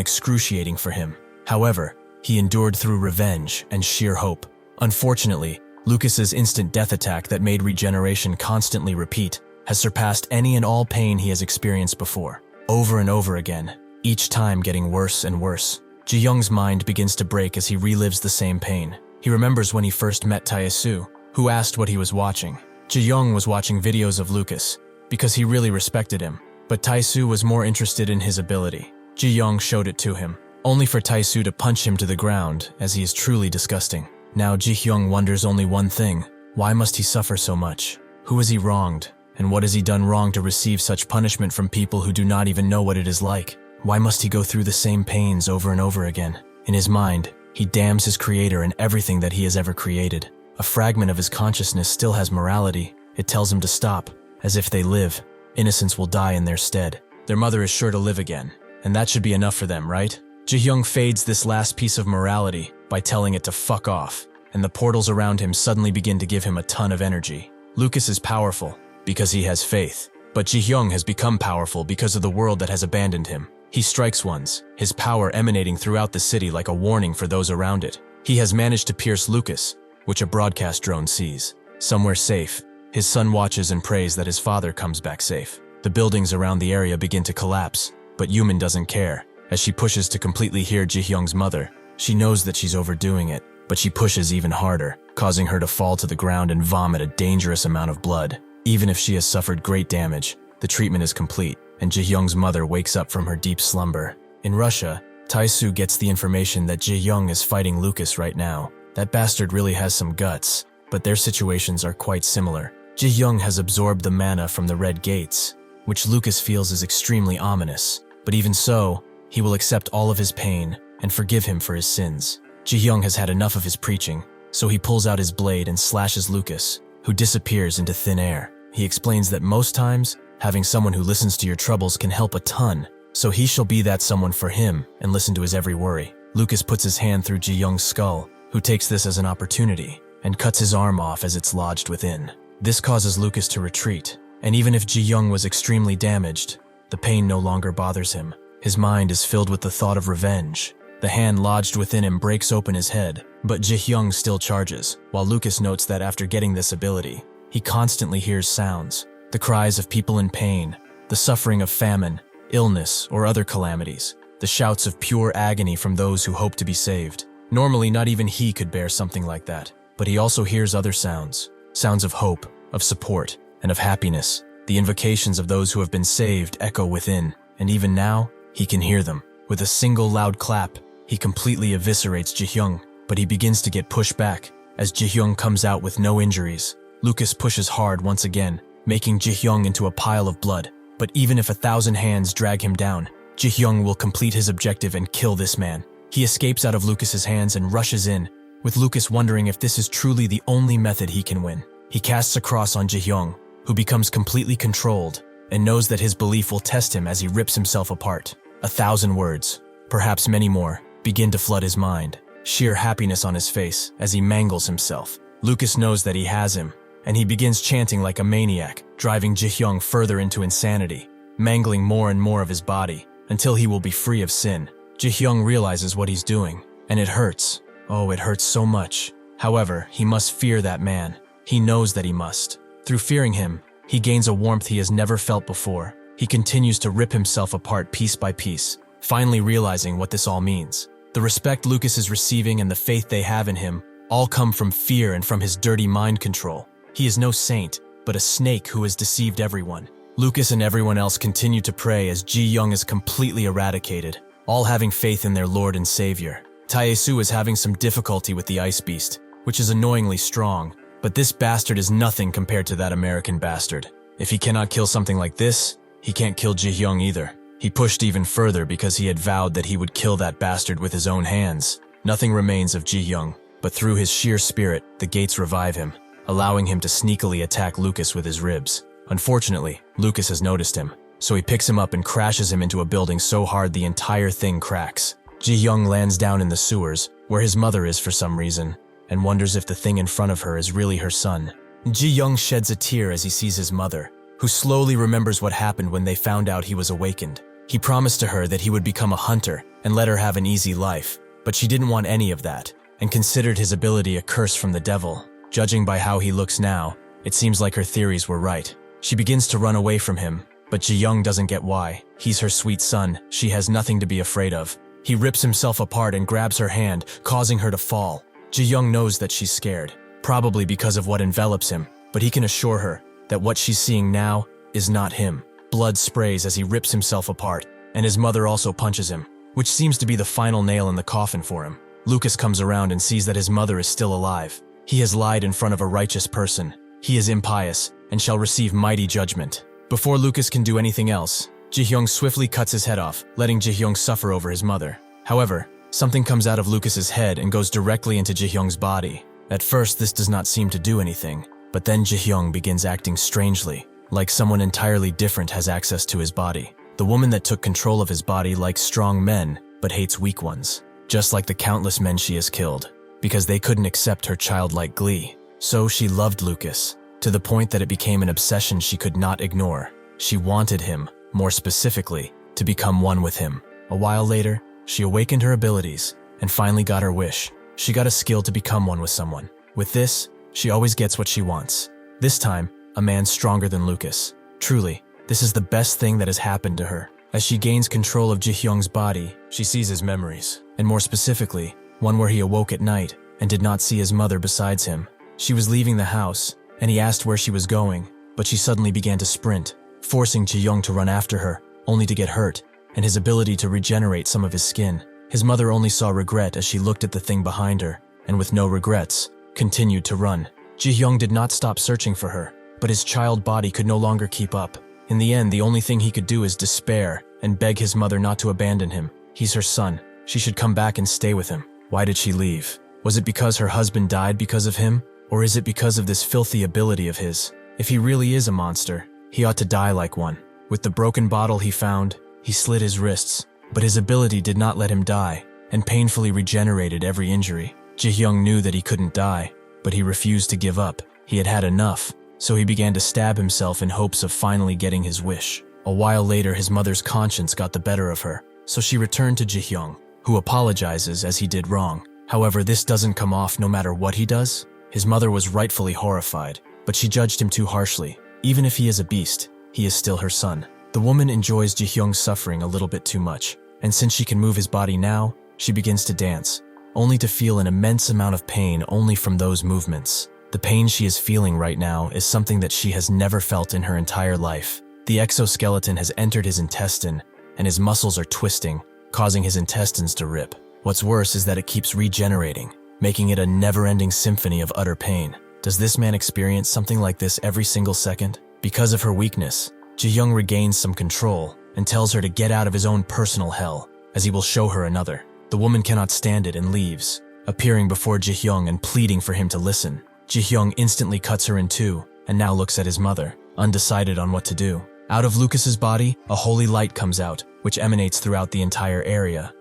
excruciating for him. However, he endured through revenge and sheer hope. Unfortunately, Lucas's instant death attack that made regeneration constantly repeat has surpassed any and all pain he has experienced before, over and over again, each time getting worse and worse. Jihyoung's mind begins to break as he relives the same pain. He remembers when he first met Taesu, who asked what he was watching. Jihyoung was watching videos of Lucas, because he really respected him, but Taesu was more interested in his ability. Jihyoung showed it to him, only for Taesu to punch him to the ground, as he is truly disgusting. Now Jihyoung wonders only one thing: why must he suffer so much? Who has he wronged? And what has he done wrong to receive such punishment from people who do not even know what it is like? Why must he go through the same pains over and over again? In his mind, he damns his creator and everything that he has ever created. A fragment of his consciousness still has morality. It tells him to stop. As if they live, innocents will die in their stead. Their mother is sure to live again, and that should be enough for them, right? Jihyoung fades this last piece of morality by telling it to fuck off, and the portals around him suddenly begin to give him a ton of energy. Lucas is powerful because he has faith, but Jihyoung has become powerful because of the world that has abandoned him. He strikes once, his power emanating throughout the city like a warning for those around it. He has managed to pierce Lucas, which a broadcast drone sees. Somewhere safe, his son watches and prays that his father comes back safe. The buildings around the area begin to collapse, but Yumin doesn't care. As she pushes to completely hear Jihyoung's mother, she knows that she's overdoing it, but she pushes even harder, causing her to fall to the ground and vomit a dangerous amount of blood. Even if she has suffered great damage, the treatment is complete, and Jihyoung's mother wakes up from her deep slumber. In Russia, Tae-soo gets the information that Jihyoung is fighting Lucas right now. That bastard really has some guts, but their situations are quite similar. Jihyoung has absorbed the mana from the Red Gates, which Lucas feels is extremely ominous. But even so, he will accept all of his pain and forgive him for his sins. Jihyoung has had enough of his preaching, so he pulls out his blade and slashes Lucas, who disappears into thin air. He explains that most times, having someone who listens to your troubles can help a ton, so he shall be that someone for him and listen to his every worry. Lucas puts his hand through Jihyoung's skull, who takes this as an opportunity, and cuts his arm off as it's lodged within. This causes Lucas to retreat, and even if Jihyoung was extremely damaged, the pain no longer bothers him. His mind is filled with the thought of revenge. The hand lodged within him breaks open his head, but Jihyoung still charges, while Lucas notes that after getting this ability, he constantly hears sounds, the cries of people in pain, the suffering of famine, illness, or other calamities, the shouts of pure agony from those who hope to be saved. Normally, not even he could bear something like that, but he also hears other sounds, sounds of hope, of support, and of happiness. The invocations of those who have been saved echo within, and even now, he can hear them. With a single loud clap, he completely eviscerates Jihyoung, but he begins to get pushed back. As Jihyoung comes out with no injuries, Lucas pushes hard once again, making Jihyoung into a pile of blood. But even if 1,000 hands drag him down, Jihyoung will complete his objective and kill this man. He escapes out of Lucas's hands and rushes in, with Lucas wondering if this is truly the only method he can win. He casts a cross on Jihyoung, who becomes completely controlled, and knows that his belief will test him as he rips himself apart. 1,000 words, perhaps many more, begin to flood his mind. Sheer happiness on his face as he mangles himself. Lucas knows that he has him, and he begins chanting like a maniac, driving Jihyoung further into insanity, mangling more and more of his body, until he will be free of sin. Jihyoung realizes what he's doing, and it hurts. Oh, it hurts so much. However, he must fear that man. He knows that he must. Through fearing him, he gains a warmth he has never felt before. He continues to rip himself apart piece by piece, finally realizing what this all means. The respect Lucas is receiving and the faith they have in him all come from fear and from his dirty mind control. He is no saint, but a snake who has deceived everyone. Lucas and everyone else continue to pray as Jihyoung is completely eradicated, all having faith in their Lord and Savior. Tae-soo is having some difficulty with the ice beast, which is annoyingly strong, but this bastard is nothing compared to that American bastard. If he cannot kill something like this, he can't kill Jihyoung either. He pushed even further because he had vowed that he would kill that bastard with his own hands. Nothing remains of Jihyoung, but through his sheer spirit, the gates revive him, allowing him to sneakily attack Lucas with his ribs. Unfortunately, Lucas has noticed him, so he picks him up and crashes him into a building so hard the entire thing cracks. Jihyoung lands down in the sewers, where his mother is for some reason, and wonders if the thing in front of her is really her son. Jihyoung sheds a tear as he sees his mother, who slowly remembers what happened when they found out he was awakened. He promised to her that he would become a hunter and let her have an easy life, but she didn't want any of that, and considered his ability a curse from the devil. Judging by how he looks now, it seems like her theories were right. She begins to run away from him, but Jihyoung doesn't get why. He's her sweet son, she has nothing to be afraid of. He rips himself apart and grabs her hand, causing her to fall. Jihyoung knows that she's scared, probably because of what envelops him, but he can assure her that what she's seeing now is not him. Blood sprays as he rips himself apart, and his mother also punches him, which seems to be the final nail in the coffin for him. Lucas comes around and sees that his mother is still alive. He has lied in front of a righteous person. He is impious and shall receive mighty judgment. Before Lucas can do anything else, Jihyoung swiftly cuts his head off, letting Jihyoung suffer over his mother. However, something comes out of Lucas's head and goes directly into Jihyoung's body. At first, this does not seem to do anything, but then Jihyoung begins acting strangely, like someone entirely different has access to his body. The woman that took control of his body likes strong men, but hates weak ones, just like the countless men she has killed, because they couldn't accept her childlike glee. So she loved Lucas, to the point that it became an obsession she could not ignore. She wanted him, more specifically, to become one with him. A while later, she awakened her abilities and finally got her wish. She got a skill to become one with someone. With this, she always gets what she wants. This time, a man stronger than Lucas. Truly, this is the best thing that has happened to her. As she gains control of Jihyoung's body, she sees his memories, and more specifically, one where he awoke at night and did not see his mother besides him. She was leaving the house, and he asked where she was going, but she suddenly began to sprint, forcing Jihyoung to run after her, only to get hurt, and his ability to regenerate some of his skin. His mother only saw regret as she looked at the thing behind her, and with no regrets, continued to run. Jihyoung did not stop searching for her, but his child body could no longer keep up. In the end, the only thing he could do is despair and beg his mother not to abandon him. He's her son. She should come back and stay with him. Why did she leave? Was it because her husband died because of him? Or is it because of this filthy ability of his? If he really is a monster, he ought to die like one. With the broken bottle he found, he slit his wrists, but his ability did not let him die, and painfully regenerated every injury. Jihyoung knew that he couldn't die, but he refused to give up. He had had enough, so he began to stab himself in hopes of finally getting his wish. A while later, his mother's conscience got the better of her, so she returned to Jihyoung, who apologizes as he did wrong. However, this doesn't come off no matter what he does. His mother was rightfully horrified, but she judged him too harshly. Even if he is a beast, he is still her son. The woman enjoys Jihyoung's suffering a little bit too much, and since she can move his body now, she begins to dance, only to feel an immense amount of pain only from those movements. The pain she is feeling right now is something that she has never felt in her entire life. The exoskeleton has entered his intestine, and his muscles are twisting, causing his intestines to rip. What's worse is that it keeps regenerating, making it a never-ending symphony of utter pain. Does this man experience something like this every single second? Because of her weakness, Jihyoung regains some control and tells her to get out of his own personal hell, as he will show her another. The woman cannot stand it and leaves, appearing before Jihyoung and pleading for him to listen. Jihyoung instantly cuts her in two and now looks at his mother, undecided on what to do. Out of Lucas's body, a holy light comes out, which emanates throughout the entire area.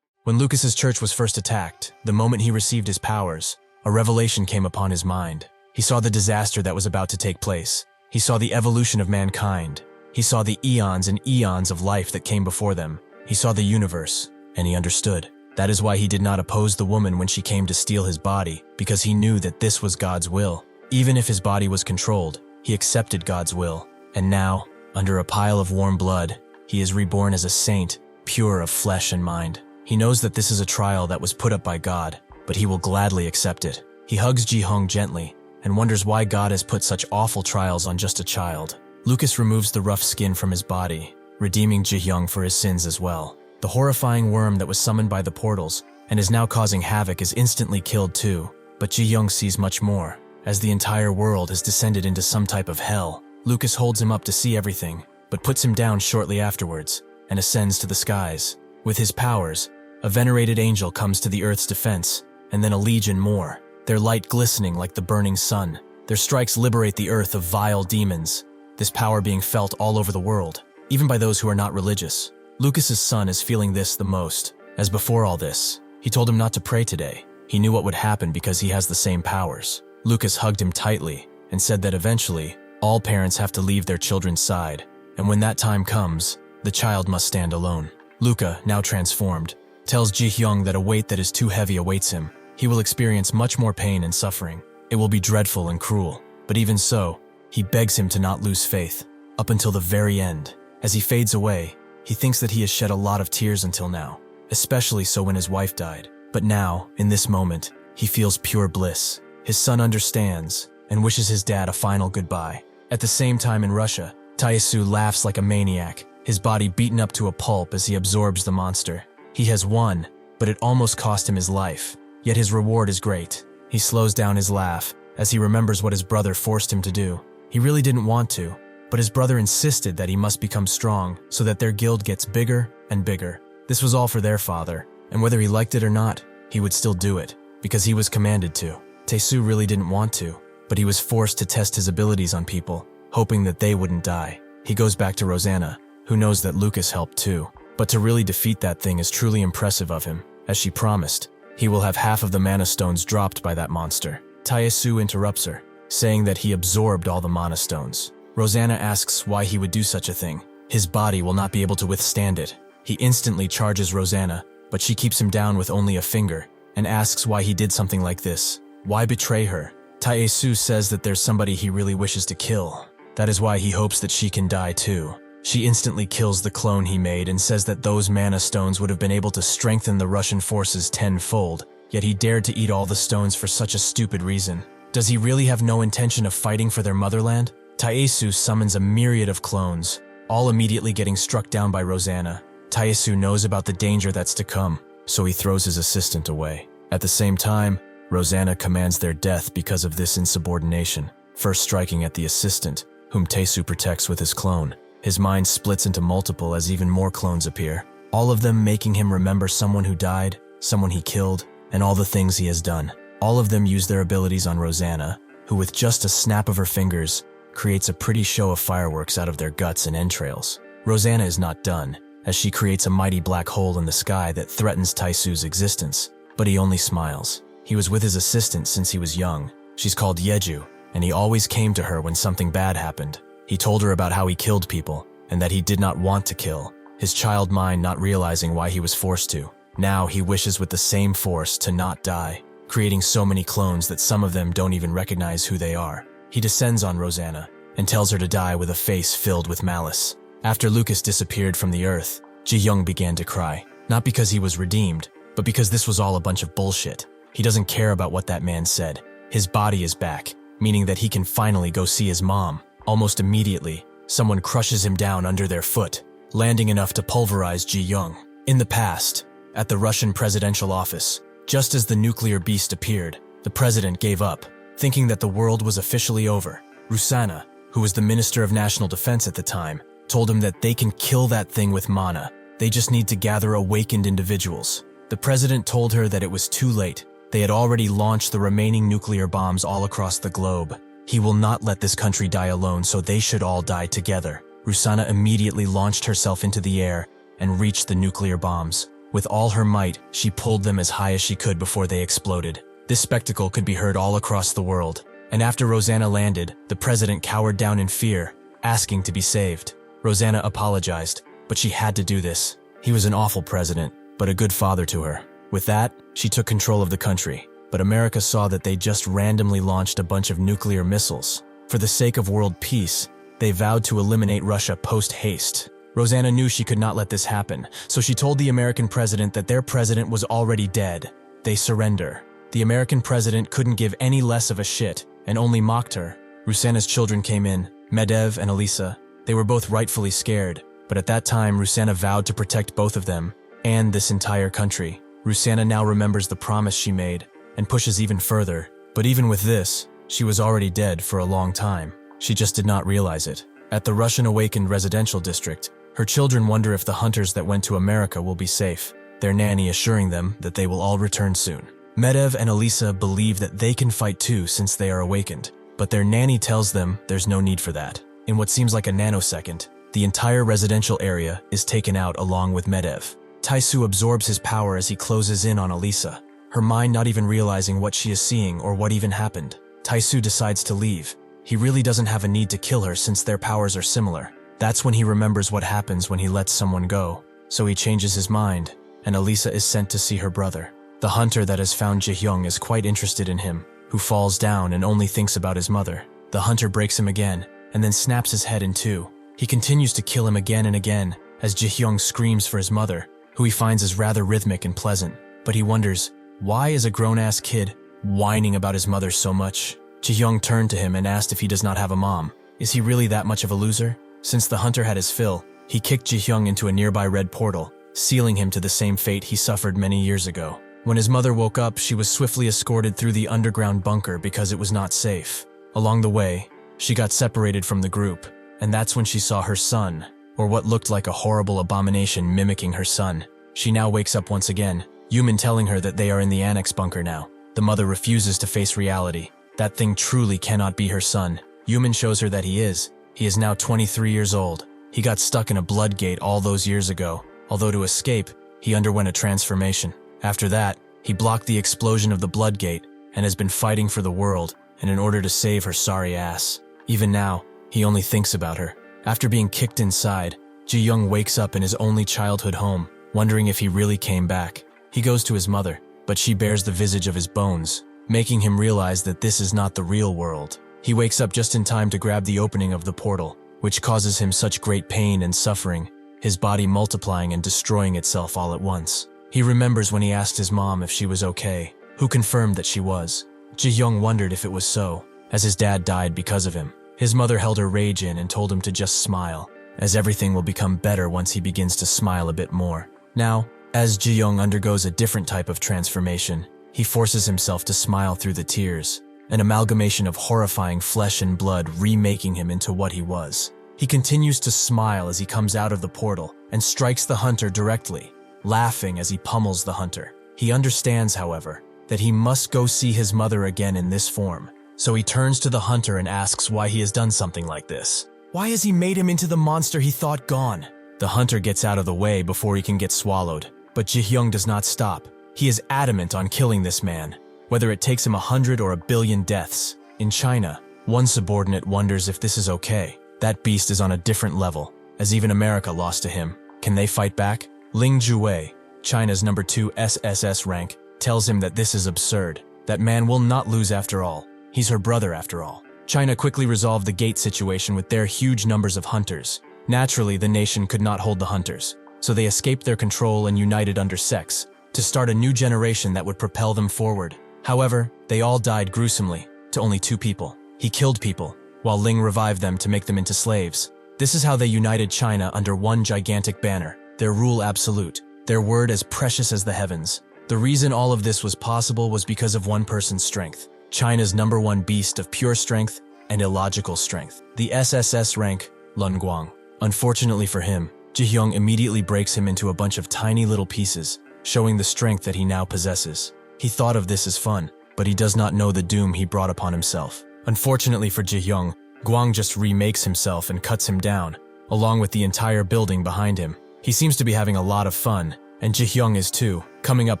When Lucas's church was first attacked, the moment he received his powers, a revelation came upon his mind. He saw the disaster that was about to take place. He saw the evolution of mankind. He saw the eons and eons of life that came before them. He saw the universe, and he understood. That is why he did not oppose the woman when she came to steal his body, because he knew that this was God's will. Even if his body was controlled, he accepted God's will. And now, under a pile of warm blood, he is reborn as a saint, pure of flesh and mind. He knows that this is a trial that was put up by God, but he will gladly accept it. He hugs Jihyoung gently and wonders why God has put such awful trials on just a child. Lucas removes the rough skin from his body, redeeming Jihyoung for his sins as well. The horrifying worm that was summoned by the portals and is now causing havoc is instantly killed too, but Jihyoung sees much more. As the entire world has descended into some type of hell, Lucas holds him up to see everything, but puts him down shortly afterwards and ascends to the skies. With his powers, a venerated angel comes to the earth's defense, and then a legion more, their light glistening like the burning sun. Their strikes liberate the earth of vile demons, this power being felt all over the world, even by those who are not religious. Lucas's son is feeling this the most, as before all this, he told him not to pray today. He knew what would happen because he has the same powers. Lucas hugged him tightly and said that eventually, all parents have to leave their children's side, and when that time comes, the child must stand alone. Luca, now transformed, tells Jihyoung that a weight that is too heavy awaits him. He will experience much more pain and suffering. It will be dreadful and cruel, but even so, he begs him to not lose faith, up until the very end. As he fades away, he thinks that he has shed a lot of tears until now, especially so when his wife died. But now, in this moment, he feels pure bliss. His son understands and wishes his dad a final goodbye. At the same time in Russia, Taesu laughs like a maniac, his body beaten up to a pulp as he absorbs the monster. He has won, but it almost cost him his life. Yet his reward is great. He slows down his laugh as he remembers what his brother forced him to do. He really didn't want to, but his brother insisted that he must become strong so that their guild gets bigger and bigger. This was all for their father, and whether he liked it or not, he would still do it, because he was commanded to. Taesu really didn't want to, but he was forced to test his abilities on people, hoping that they wouldn't die. He goes back to Rosanna, who knows that Lucas helped too. But to really defeat that thing is truly impressive of him. As she promised, he will have half of the mana stones dropped by that monster. Taesu interrupts her. saying that he absorbed all the mana stones. Rosanna asks why he would do such a thing. His body will not be able to withstand it. He instantly charges Rosanna, but she keeps him down with only a finger and asks why he did something like this. Why betray her? Taesu says that there's somebody he really wishes to kill. That is why he hopes that she can die too. She instantly kills the clone he made and says that those mana stones would have been able to strengthen the Russian forces tenfold, yet he dared to eat all the stones for such a stupid reason. Does he really have no intention of fighting for their motherland? Taesu summons a myriad of clones, all immediately getting struck down by Rosanna. Taesu knows about the danger that's to come, so he throws his assistant away. At the same time, Rosanna commands their death because of this insubordination, first striking at the assistant, whom Taesu protects with his clone. His mind splits into multiple as even more clones appear, all of them making him remember someone who died, someone he killed, and all the things he has done. All of them use their abilities on Rosanna, who with just a snap of her fingers, creates a pretty show of fireworks out of their guts and entrails. Rosanna is not done, as she creates a mighty black hole in the sky that threatens Taesu's existence, but he only smiles. He was with his assistant since he was young. She's called Yeju, and he always came to her when something bad happened. He told her about how he killed people, and that he did not want to kill, his child mind not realizing why he was forced to. Now he wishes with the same force to not die, creating so many clones that some of them don't even recognize who they are. He descends on Rosanna and tells her to die with a face filled with malice. After Lucas disappeared from the earth, Jihyoung began to cry, not because he was redeemed, but because this was all a bunch of bullshit. He doesn't care about what that man said. His body is back, meaning that he can finally go see his mom. Almost immediately, someone crushes him down under their foot, landing enough to pulverize Jihyoung. In the past, at the Russian presidential office, just as the nuclear beast appeared, the president gave up, thinking that the world was officially over. Rosanna, who was the Minister of National Defense at the time, told him that they can kill that thing with mana. They just need to gather awakened individuals. The president told her that it was too late. They had already launched the remaining nuclear bombs all across the globe. He will not let this country die alone, so they should all die together. Rosanna immediately launched herself into the air and reached the nuclear bombs. With all her might, she pulled them as high as she could before they exploded. This spectacle could be heard all across the world. And after Rosanna landed, the president cowered down in fear, asking to be saved. Rosanna apologized, but she had to do this. He was an awful president, but a good father to her. With that, she took control of the country. But America saw that they just randomly launched a bunch of nuclear missiles. For the sake of world peace, they vowed to eliminate Russia post-haste. Rosanna knew she could not let this happen, so she told the American president that their president was already dead. They surrender. The American president couldn't give any less of a shit and only mocked her. Rosanna's children came in, Medvedev and Elisa. They were both rightfully scared, but at that time Rosanna vowed to protect both of them and this entire country. Rosanna now remembers the promise she made and pushes even further. But even with this, she was already dead for a long time. She just did not realize it. At the Russian awakened residential district, her children wonder if the hunters that went to America will be safe, their nanny assuring them that they will all return soon. Medvedev and Elisa believe that they can fight too since they are awakened, but their nanny tells them there's no need for that. In what seems like a nanosecond, the entire residential area is taken out along with Medvedev. Taesu absorbs his power as he closes in on Elisa, her mind not even realizing what she is seeing or what even happened. Taesu decides to leave. He really doesn't have a need to kill her since their powers are similar. That's when he remembers what happens when he lets someone go. So he changes his mind, and Elisa is sent to see her brother. The hunter that has found Jihyoung is quite interested in him, who falls down and only thinks about his mother. The hunter breaks him again, and then snaps his head in two. He continues to kill him again and again, as Jihyoung screams for his mother, who he finds is rather rhythmic and pleasant. But he wonders, why is a grown-ass kid whining about his mother so much? Jihyoung turned to him and asked if he does not have a mom. Is he really that much of a loser? Since the hunter had his fill, he kicked Jihyoung into a nearby red portal, sealing him to the same fate he suffered many years ago. When his mother woke up, she was swiftly escorted through the underground bunker because it was not safe. Along the way, she got separated from the group, and that's when she saw her son, or what looked like a horrible abomination mimicking her son. She now wakes up once again, Yumin telling her that they are in the annex bunker now. The mother refuses to face reality. That thing truly cannot be her son. Yumin shows her that he is. He is now 23 years old. He got stuck in a blood gate all those years ago, although to escape, he underwent a transformation. After that, he blocked the explosion of the blood gate and has been fighting for the world and in order to save her sorry ass. Even now, he only thinks about her. After being kicked inside, Jihyoung wakes up in his only childhood home, wondering if he really came back. He goes to his mother, but she bears the visage of his bones, making him realize that this is not the real world. He wakes up just in time to grab the opening of the portal, which causes him such great pain and suffering, his body multiplying and destroying itself all at once. He remembers when he asked his mom if she was okay, who confirmed that she was. Jihyoung wondered if it was so, as his dad died because of him. His mother held her rage in and told him to just smile, as everything will become better once he begins to smile a bit more. Now, as Jihyoung undergoes a different type of transformation, he forces himself to smile through the tears, an amalgamation of horrifying flesh and blood remaking him into what he was. He continues to smile as he comes out of the portal and strikes the hunter directly, laughing as he pummels the hunter. He understands, however, that he must go see his mother again in this form, so he turns to the hunter and asks why he has done something like this. Why has he made him into the monster he thought gone? The hunter gets out of the way before he can get swallowed, but Jihyoung does not stop. He is adamant on killing this man, whether it takes him 100 or 1 billion deaths. In China, one subordinate wonders if this is okay. That beast is on a different level, as even America lost to him. Can they fight back? Ling Juwei, China's number 2 SSS rank, tells him that this is absurd. That man will not lose after all. He's her brother after all. China quickly resolved the gate situation with their huge numbers of hunters. Naturally, the nation could not hold the hunters, so they escaped their control and united under sex to start a new generation that would propel them forward. However, they all died gruesomely, to only 2 people. He killed people, while Ling revived them to make them into slaves. This is how they united China under one gigantic banner, their rule absolute, their word as precious as the heavens. The reason all of this was possible was because of one person's strength, China's number 1 beast of pure strength and illogical strength, the SSS rank, Lun Guang. Unfortunately for him, Jihyoung immediately breaks him into a bunch of tiny little pieces, showing the strength that he now possesses. He thought of this as fun, but he does not know the doom he brought upon himself. Unfortunately for Jihyoung, Guang just remakes himself and cuts him down, along with the entire building behind him. He seems to be having a lot of fun, and Jihyoung is too, coming up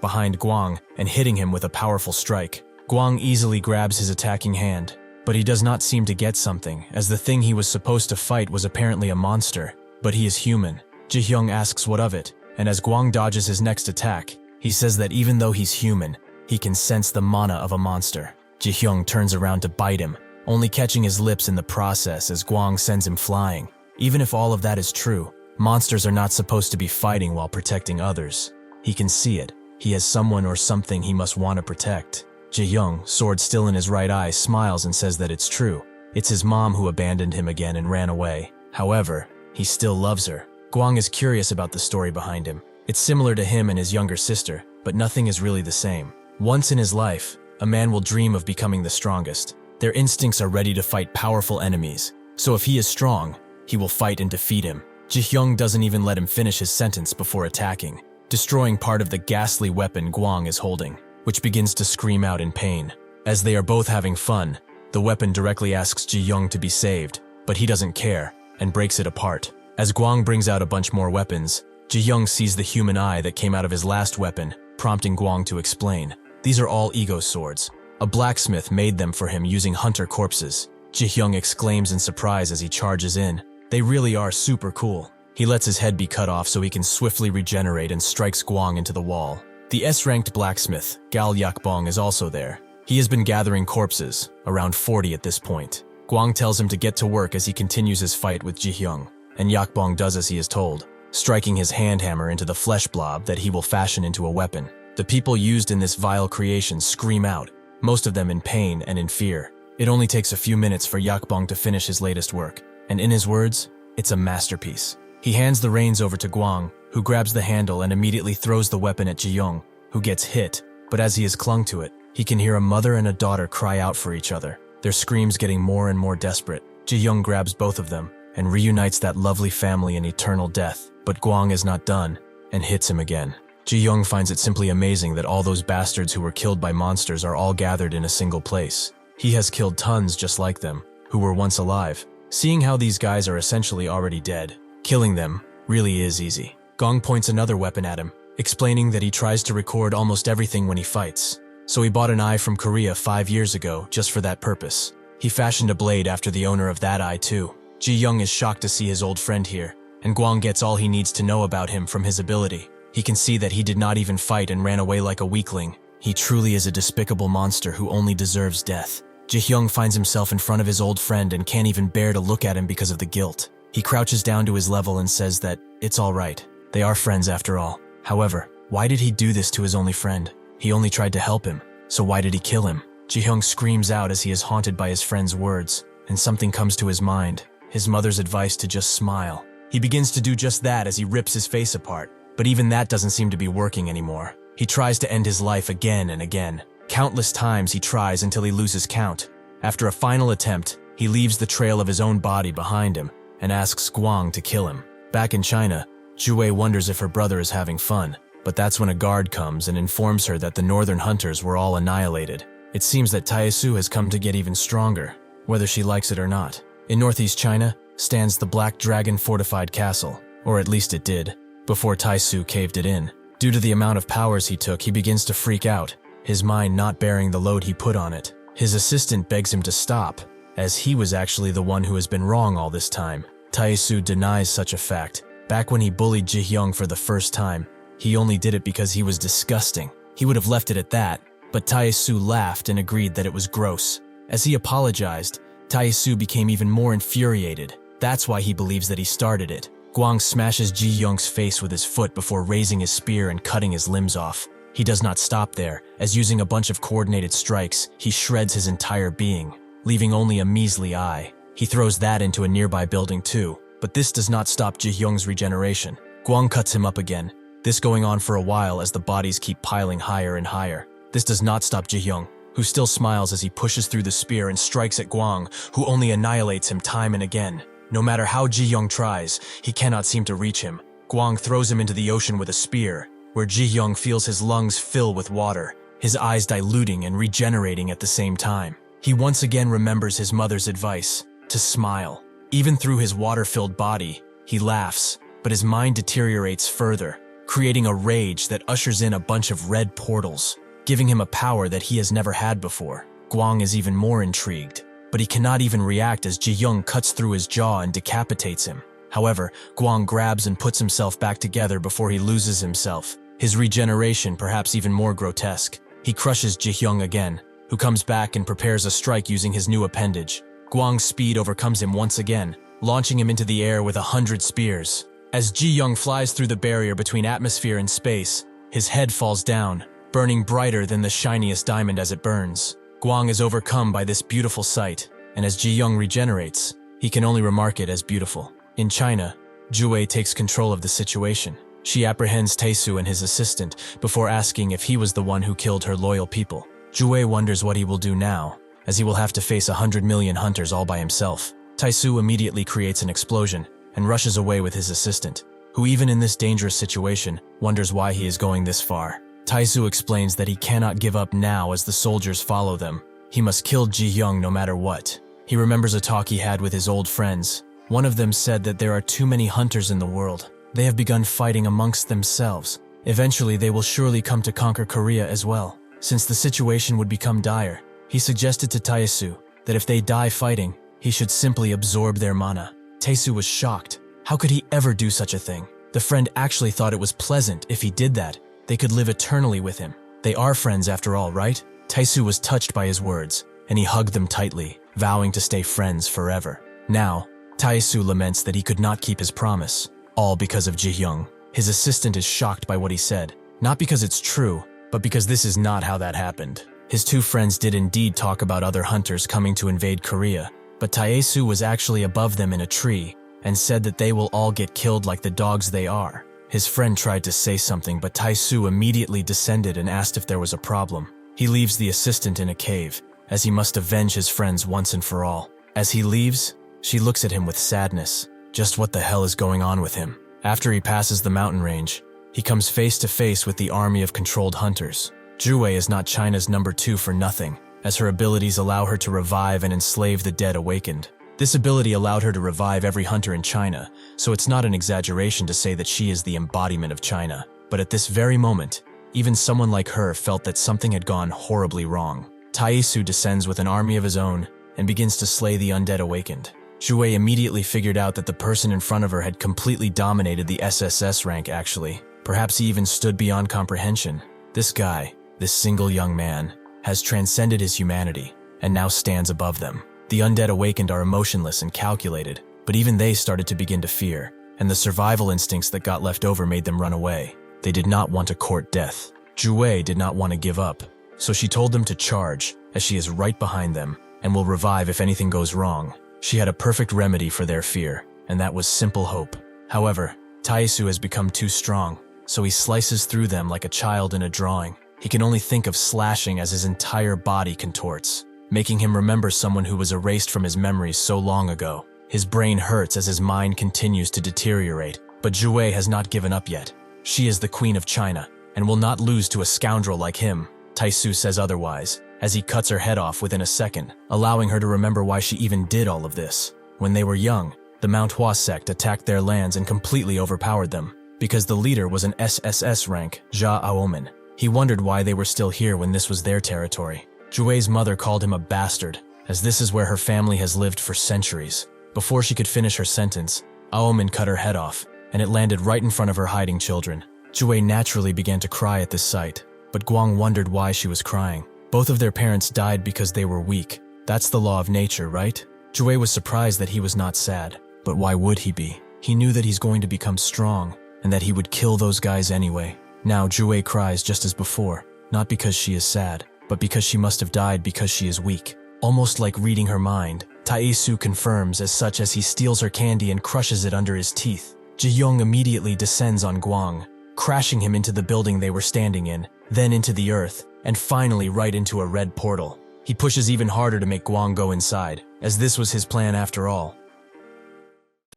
behind Guang and hitting him with a powerful strike. Guang easily grabs his attacking hand, but he does not seem to get something, as the thing he was supposed to fight was apparently a monster, but he is human. Jihyoung asks what of it, and as Guang dodges his next attack, he says that even though he's human, he can sense the mana of a monster. Jihyoung turns around to bite him, only catching his lips in the process as Guang sends him flying. Even if all of that is true, monsters are not supposed to be fighting while protecting others. He can see it. He has someone or something he must want to protect. Jihyoung, sword still in his right eye, smiles and says that it's true. It's his mom who abandoned him again and ran away. However, he still loves her. Guang is curious about the story behind him. It's similar to him and his younger sister, but nothing is really the same. Once in his life, a man will dream of becoming the strongest. Their instincts are ready to fight powerful enemies, so if he is strong, he will fight and defeat him. Jihyoung doesn't even let him finish his sentence before attacking, destroying part of the ghastly weapon Guang is holding, which begins to scream out in pain. As they are both having fun, the weapon directly asks Jihyoung to be saved, but he doesn't care, and breaks it apart. As Guang brings out a bunch more weapons, Jihyoung sees the human eye that came out of his last weapon, prompting Guang to explain. These are all ego swords. A blacksmith made them for him using hunter corpses. Jihyoung exclaims in surprise as he charges in. They really are super cool. He lets his head be cut off so he can swiftly regenerate and strikes Guang into the wall. The S-ranked blacksmith, Gal Yakbong, is also there. He has been gathering corpses, around 40 at this point. Guang tells him to get to work as he continues his fight with Jihyoung, and Yakbong does as he is told, striking his hand hammer into the flesh blob that he will fashion into a weapon. The people used in this vile creation scream out, most of them in pain and in fear. It only takes a few minutes for Yakbong to finish his latest work, and in his words, it's a masterpiece. He hands the reins over to Guang, who grabs the handle and immediately throws the weapon at Jihyoung, who gets hit, but as he has clung to it, he can hear a mother and a daughter cry out for each other, their screams getting more and more desperate. Jihyoung grabs both of them and reunites that lovely family in eternal death, but Guang is not done and hits him again. Jihyoung finds it simply amazing that all those bastards who were killed by monsters are all gathered in a single place. He has killed tons just like them, who were once alive. Seeing how these guys are essentially already dead, killing them really is easy. Gong points another weapon at him, explaining that he tries to record almost everything when he fights. so he bought an eye from Korea 5 years ago just for that purpose. He fashioned a blade after the owner of that eye too. Jihyoung is shocked to see his old friend here, and Gwang gets all he needs to know about him from his ability. He can see that he did not even fight and ran away like a weakling. He truly is a despicable monster who only deserves death. Jihyoung finds himself in front of his old friend and can't even bear to look at him because of the guilt. He crouches down to his level and says that it's all right. They are friends after all. However, why did he do this to his only friend? He only tried to help him, so why did he kill him? Jihyoung screams out as he is haunted by his friend's words, and something comes to his mind, his mother's advice to just smile. He begins to do just that as he rips his face apart, but even that doesn't seem to be working anymore. He tries to end his life again and again. Countless times he tries until he loses count. After a final attempt, he leaves the trail of his own body behind him and asks Gwang to kill him. Back in China, Jue wonders if her brother is having fun, but that's when a guard comes and informs her that the northern hunters were all annihilated. It seems that Taesu has come to get even stronger, whether she likes it or not. In northeast China stands the Black Dragon fortified castle, or at least it did, before Taesu caved it in. Due to the amount of powers he took, he begins to freak out, his mind not bearing the load he put on it. His assistant begs him to stop, as he was actually the one who has been wrong all this time. Taesu denies such a fact. Back when he bullied Jihyoung for the first time, he only did it because he was disgusting. He would have left it at that, but Taesu laughed and agreed that it was gross. As he apologized, Taesu became even more infuriated. That's why he believes that he started it. Gwang smashes Jihyoung's face with his foot before raising his spear and cutting his limbs off. He does not stop there, as using a bunch of coordinated strikes, he shreds his entire being, leaving only a measly eye. He throws that into a nearby building too, but this does not stop Jihyoung's regeneration. Gwang cuts him up again, this going on for a while as the bodies keep piling higher and higher. This does not stop Jihyoung, who still smiles as he pushes through the spear and strikes at Gwang, who only annihilates him time and again. No matter how Jihyoung tries, he cannot seem to reach him. Gwang throws him into the ocean with a spear, where Jihyoung feels his lungs fill with water, his eyes diluting and regenerating at the same time. He once again remembers his mother's advice, to smile. Even through his water-filled body, he laughs, but his mind deteriorates further, creating a rage that ushers in a bunch of red portals, giving him a power that he has never had before. Gwang is even more intrigued, but he cannot even react as Jihyoung cuts through his jaw and decapitates him. However, Gwang grabs and puts himself back together before he loses himself, his regeneration perhaps even more grotesque. He crushes Jihyoung again, who comes back and prepares a strike using his new appendage. Gwang's speed overcomes him once again, launching him into the air with 100 spears. As Jihyoung flies through the barrier between atmosphere and space, his head falls down, burning brighter than the shiniest diamond as it burns. Gwang is overcome by this beautiful sight, and as Jihyoung regenerates, he can only remark it as beautiful. In China, Jue takes control of the situation. She apprehends Taesu and his assistant before asking if he was the one who killed her loyal people. Jue wonders what he will do now, as he will have to face 100 million hunters all by himself. Taesu immediately creates an explosion and rushes away with his assistant, who even in this dangerous situation wonders why he is going this far. Taesu explains that he cannot give up now as the soldiers follow them. He must kill Jihyoung no matter what. He remembers a talk he had with his old friends. One of them said that there are too many hunters in the world. They have begun fighting amongst themselves. Eventually, they will surely come to conquer Korea as well. Since the situation would become dire, he suggested to Taesu that if they die fighting, he should simply absorb their mana. Taesu was shocked. How could he ever do such a thing? The friend actually thought it was pleasant if he did that. They could live eternally with him. They are friends after all, right? Taesu was touched by his words, and he hugged them tightly, vowing to stay friends forever. Now, Taesu laments that he could not keep his promise, all because of Jihyoung. His assistant is shocked by what he said, not because it's true, but because this is not how that happened. His two friends did indeed talk about other hunters coming to invade Korea, but Taesu was actually above them in a tree and said that they will all get killed like the dogs they are. His friend tried to say something, but Taesu immediately descended and asked if there was a problem. He leaves the assistant in a cave, as he must avenge his friends once and for all. As he leaves, she looks at him with sadness. Just what the hell is going on with him? After he passes the mountain range, he comes face to face with the army of controlled hunters. Jue is not China's number 2 for nothing, as her abilities allow her to revive and enslave the dead awakened. This ability allowed her to revive every hunter in China, so it's not an exaggeration to say that she is the embodiment of China. But at this very moment, Even someone like her felt that something had gone horribly wrong. Taesu descends with an army of his own and begins to slay the undead awakened. Jue immediately figured out that the person in front of her had completely dominated the SSS rank actually. Perhaps he even stood beyond comprehension. This guy, this single young man, has transcended his humanity and now stands above them. The undead awakened are emotionless and calculated, but even they started to begin to fear, and the survival instincts that got left over made them run away. They did not want to court death. Jue did not want to give up, so she told them to charge, as she is right behind them and will revive if anything goes wrong. She had a perfect remedy for their fear, and that was simple hope. However, Taesu has become too strong, so he slices through them like a child in a drawing. He can only think of slashing as his entire body contorts, making him remember someone who was erased from his memories so long ago. His brain hurts as his mind continues to deteriorate, but Jue has not given up yet. She is the Queen of China, and will not lose to a scoundrel like him. Taesu says otherwise, as he cuts her head off within a second, allowing her to remember why she even did all of this. When they were young, the Manhwa sect attacked their lands and completely overpowered them. Because the leader was an SSS rank, Ja Aomen. He wondered why they were still here when this was their territory. Jue's mother called him a bastard, as this is where her family has lived for centuries. Before she could finish her sentence, Aomen cut her head off, and it landed right in front of her hiding children. Jue naturally began to cry at this sight, but Guang wondered why she was crying. Both of their parents died because they were weak. That's the law of nature, right? Jue was surprised that he was not sad, but why would he be? He knew that he's going to become strong, and that he would kill those guys anyway. Now Jue cries just as before, not because she is sad, but because she must have died because she is weak. Almost like reading her mind, Taesu confirms as such as he steals her candy and crushes it under his teeth. Jihyoung immediately descends on Guang, crashing him into the building they were standing in, then into the earth, and finally right into a red portal. He pushes even harder to make Guang go inside, as this was his plan after all.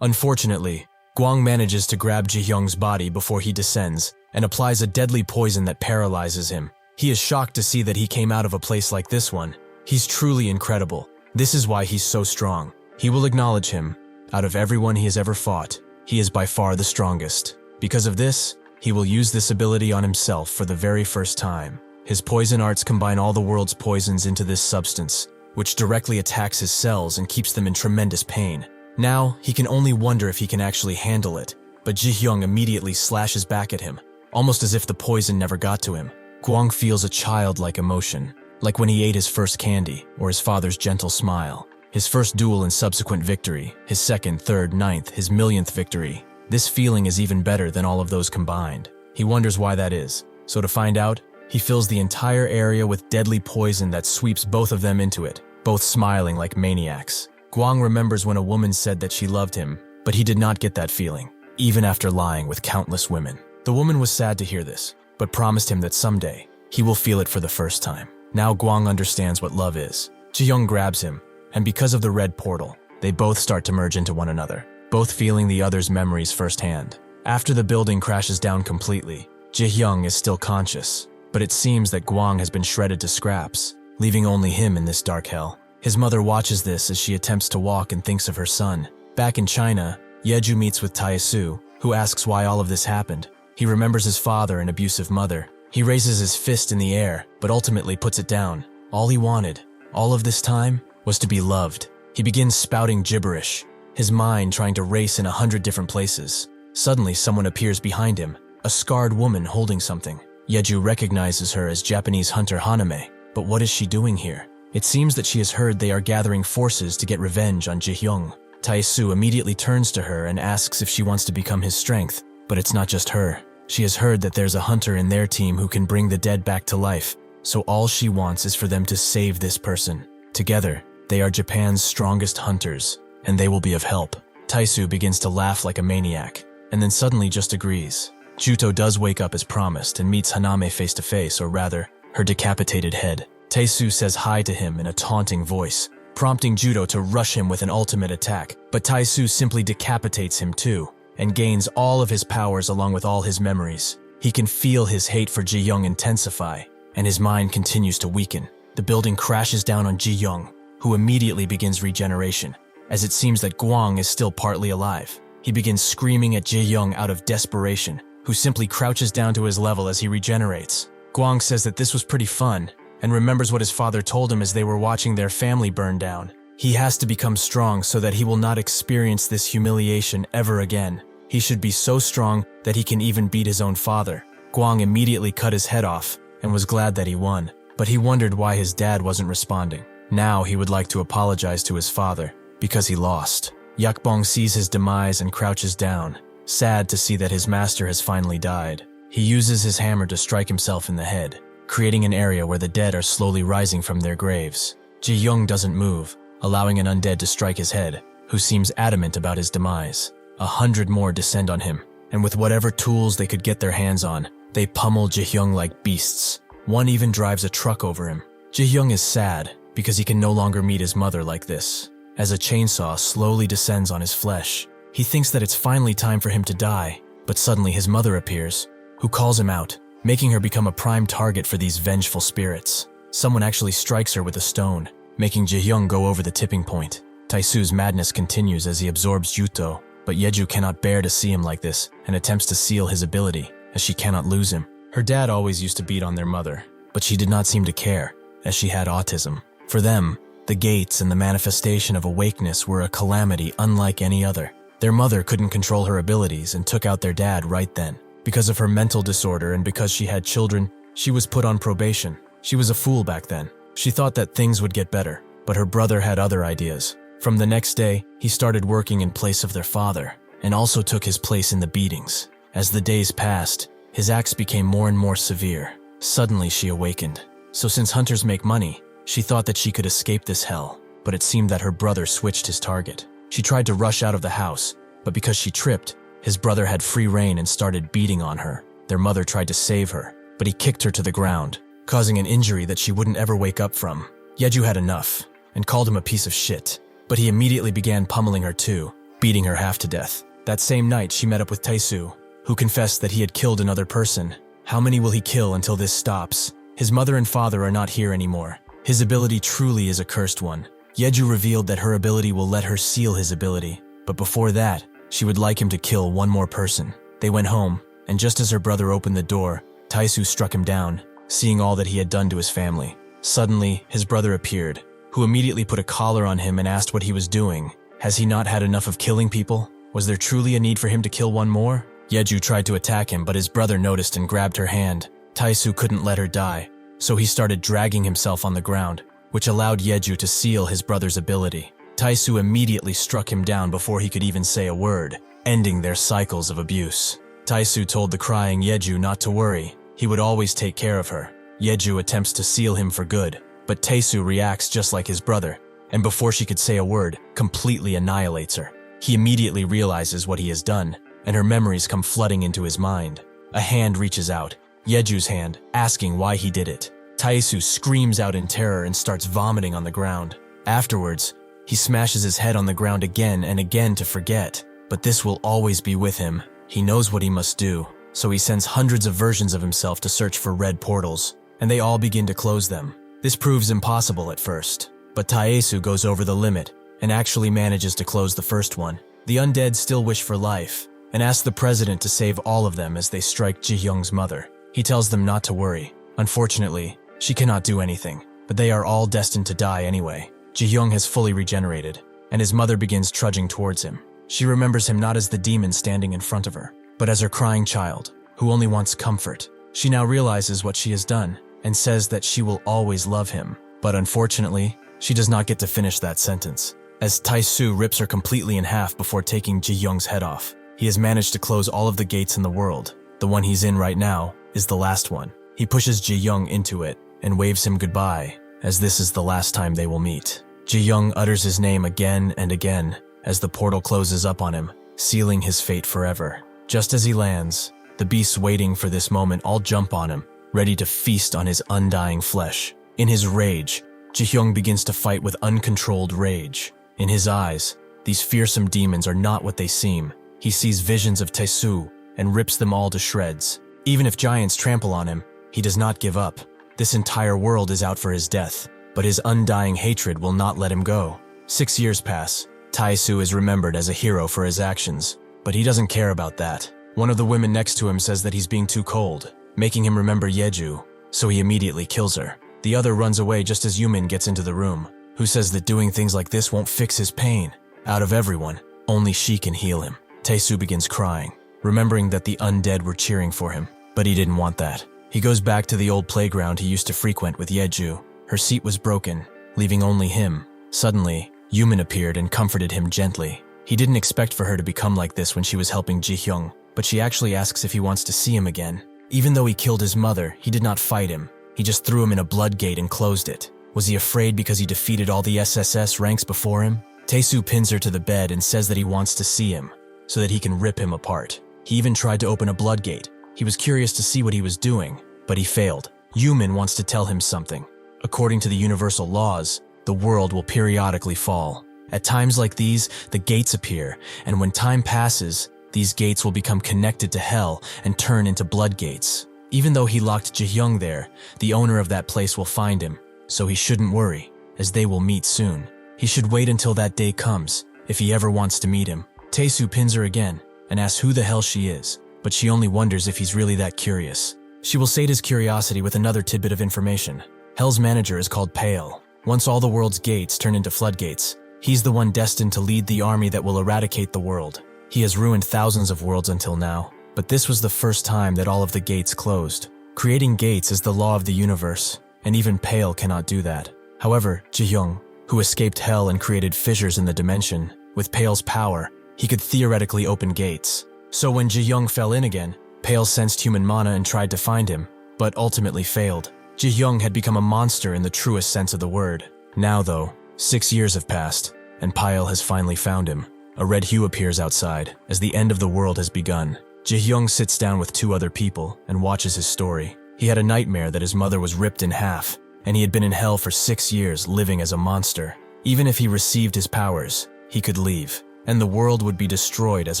Unfortunately, Guang manages to grab Jihyoung's body before he descends, and applies a deadly poison that paralyzes him. He is shocked to see that he came out of a place like this one. He's truly incredible. This is why he's so strong. He will acknowledge him. Out of everyone he has ever fought, he is by far the strongest. Because of this, he will use this ability on himself for the very first time. His poison arts combine all the world's poisons into this substance, which directly attacks his cells and keeps them in tremendous pain. Now, he can only wonder if he can actually handle it, but Jihyoung immediately slashes back at him, almost as if the poison never got to him. Guang feels a childlike emotion, like when he ate his first candy, or his father's gentle smile. His first duel and subsequent victory, his second, third, ninth, his millionth victory. This feeling is even better than all of those combined. He wonders why that is, so to find out, he fills the entire area with deadly poison that sweeps both of them into it, both smiling like maniacs. Guang remembers when a woman said that she loved him, but he did not get that feeling, even after lying with countless women. The woman was sad to hear this, but promised him that someday, he will feel it for the first time. Now Guang understands what love is. Jihyoung grabs him, and because of the red portal, they both start to merge into one another, both feeling the other's memories firsthand. After the building crashes down completely, Jihyoung is still conscious, but it seems that Guang has been shredded to scraps, leaving only him in this dark hell. His mother watches this as she attempts to walk and thinks of her son. Back in China, Yeju meets with Taesu, who asks why all of this happened. He remembers his father and abusive mother. He raises his fist in the air, but ultimately puts it down. All he wanted, all of this time, was to be loved. He begins spouting gibberish, his mind trying to race in 100 different places. Suddenly, someone appears behind him, a scarred woman holding something. Yeju recognizes her as Japanese hunter Haname, but what is she doing here? It seems that she has heard they are gathering forces to get revenge on Jihyoung. Taesu immediately turns to her and asks if she wants to become his strength, but it's not just her. She has heard that there's a hunter in their team who can bring the dead back to life, so all she wants is for them to save this person. Together, they are Japan's strongest hunters, and they will be of help. Taesu begins to laugh like a maniac, and then suddenly just agrees. Juto does wake up as promised and meets Haname face to face, or rather, her decapitated head. Taesu says hi to him in a taunting voice, prompting Juto to rush him with an ultimate attack, but Taesu simply decapitates him too, and gains all of his powers along with all his memories. He can feel his hate for Jihyoung intensify, and his mind continues to weaken. The building crashes down on Jihyoung, who immediately begins regeneration, as it seems that Guang is still partly alive. He begins screaming at Jihyoung out of desperation, who simply crouches down to his level as he regenerates. Guang says that this was pretty fun, and remembers what his father told him as they were watching their family burn down. He has to become strong so that he will not experience this humiliation ever again. He should be so strong that he can even beat his own father. Guang immediately cut his head off and was glad that he won, but he wondered why his dad wasn't responding. Now he would like to apologize to his father, because he lost. Yakbong sees his demise and crouches down, sad to see that his master has finally died. He uses his hammer to strike himself in the head, creating an area where the dead are slowly rising from their graves. Jihyoung doesn't move, allowing an undead to strike his head, who seems adamant about his demise. 100 more descend on him, and with whatever tools they could get their hands on, they pummel Jihyoung like beasts. One even drives a truck over him. Jihyoung is sad because he can no longer meet his mother like this. As a chainsaw slowly descends on his flesh, he thinks that it's finally time for him to die, but suddenly his mother appears, who calls him out, making her become a prime target for these vengeful spirits. Someone actually strikes her with a stone, making Jihyoung go over the tipping point. Taisu's madness continues as he absorbs Yuto, but Yeju cannot bear to see him like this and attempts to seal his ability, as she cannot lose him. Her dad always used to beat on their mother, but she did not seem to care, as she had autism. For them, the gates and the manifestation of awakeness were a calamity unlike any other. Their mother couldn't control her abilities and took out their dad right then. Because of her mental disorder and because she had children, she was put on probation. She was a fool back then. She thought that things would get better, but her brother had other ideas. From the next day, he started working in place of their father, and also took his place in the beatings. As the days passed, his acts became more and more severe. Suddenly she awakened. So since hunters make money, she thought that she could escape this hell, but it seemed that her brother switched his target. She tried to rush out of the house, but because she tripped, his brother had free rein and started beating on her. Their mother tried to save her, but he kicked her to the ground, causing an injury that she wouldn't ever wake up from. Yeju had enough, and called him a piece of shit, but he immediately began pummeling her too, beating her half to death. That same night she met up with Taisu, who confessed that he had killed another person. How many will he kill until this stops? His mother and father are not here anymore. His ability truly is a cursed one. Yeju revealed that her ability will let her seal his ability, but before that, she would like him to kill one more person. They went home, and just as her brother opened the door, Taisu struck him down, seeing all that he had done to his family. Suddenly, his brother appeared, who immediately put a collar on him and asked what he was doing. Has he not had enough of killing people? Was there truly a need for him to kill one more? Yeju tried to attack him, but his brother noticed and grabbed her hand. Taisu couldn't let her die, so he started dragging himself on the ground, which allowed Yeju to seal his brother's ability. Taisu immediately struck him down before he could even say a word, ending their cycles of abuse. Taisu told the crying Yeju not to worry, he would always take care of her. Yeju attempts to seal him for good, but Taisu reacts just like his brother, and before she could say a word, completely annihilates her. He immediately realizes what he has done, and her memories come flooding into his mind. A hand reaches out, Yeju's hand, asking why he did it. Taisu screams out in terror and starts vomiting on the ground. Afterwards, he smashes his head on the ground again and again to forget, but this will always be with him. He knows what he must do, so he sends hundreds of versions of himself to search for red portals, and they all begin to close them. This proves impossible at first, but Taisu goes over the limit and actually manages to close the first one. The undead still wish for life, and ask the president to save all of them as they strike Jihyoung's mother. He tells them not to worry. Unfortunately, she cannot do anything, but they are all destined to die anyway. Jihyoung has fully regenerated, and his mother begins trudging towards him. She remembers him not as the demon standing in front of her, but as her crying child, who only wants comfort. She now realizes what she has done, and says that she will always love him. But unfortunately, she does not get to finish that sentence, as Taisu rips her completely in half before taking Jihyoung's head off. He has managed to close all of the gates in the world. The one he's in right now is the last one. He pushes Jihyoung into it and waves him goodbye, as this is the last time they will meet. Jihyoung utters his name again and again as the portal closes up on him, sealing his fate forever. Just as he lands, the beasts waiting for this moment all jump on him, ready to feast on his undying flesh. In his rage, Jihyoung begins to fight with uncontrolled rage. In his eyes, these fearsome demons are not what they seem. He sees visions of Taisu and rips them all to shreds. Even if giants trample on him, he does not give up. This entire world is out for his death, but his undying hatred will not let him go. 6 years pass. Taisu is remembered as a hero for his actions, but he doesn't care about that. One of the women next to him says that he's being too cold, making him remember Yeju, so he immediately kills her. The other runs away just as Yumin gets into the room, who says that doing things like this won't fix his pain. Out of everyone, only she can heal him. Tae-soo begins crying, remembering that the undead were cheering for him, but he didn't want that. He goes back to the old playground he used to frequent with Yeju. Her seat was broken, leaving only him. Suddenly, Yumin appeared and comforted him gently. He didn't expect for her to become like this when she was helping Jihyoung, but she actually asks if he wants to see him again. Even though he killed his mother, he did not fight him. He just threw him in a blood gate and closed it. Was he afraid because he defeated all the SSS ranks before him? Tae-soo pins her to the bed and says that he wants to see him, so that he can rip him apart. He even tried to open a blood gate. He was curious to see what he was doing, but he failed. Yumin wants to tell him something. According to the universal laws, the world will periodically fall. At times like these, the gates appear, and when time passes, these gates will become connected to hell and turn into blood gates. Even though he locked Jihyoung there, the owner of that place will find him, so he shouldn't worry, as they will meet soon. He should wait until that day comes, if he ever wants to meet him. Tae-soo pins her again, and asks who the hell she is, but she only wonders if he's really that curious. She will sate his curiosity with another tidbit of information. Hell's manager is called Pale. Once all the world's gates turn into floodgates, he's the one destined to lead the army that will eradicate the world. He has ruined thousands of worlds until now, but this was the first time that all of the gates closed. Creating gates is the law of the universe, and even Pale cannot do that. However, Jihyoung, who escaped hell and created fissures in the dimension, with Pale's power, he could theoretically open gates. So when Jihyoung fell in again, Pale sensed human mana and tried to find him, but ultimately failed. Jihyoung had become a monster in the truest sense of the word. Now though, 6 years have passed, and Pale has finally found him. A red hue appears outside, as the end of the world has begun. Jihyoung sits down with 2 other people and watches his story. He had a nightmare that his mother was ripped in half, and he had been in hell for 6 years living as a monster. Even if he received his powers, he could leave, and the world would be destroyed as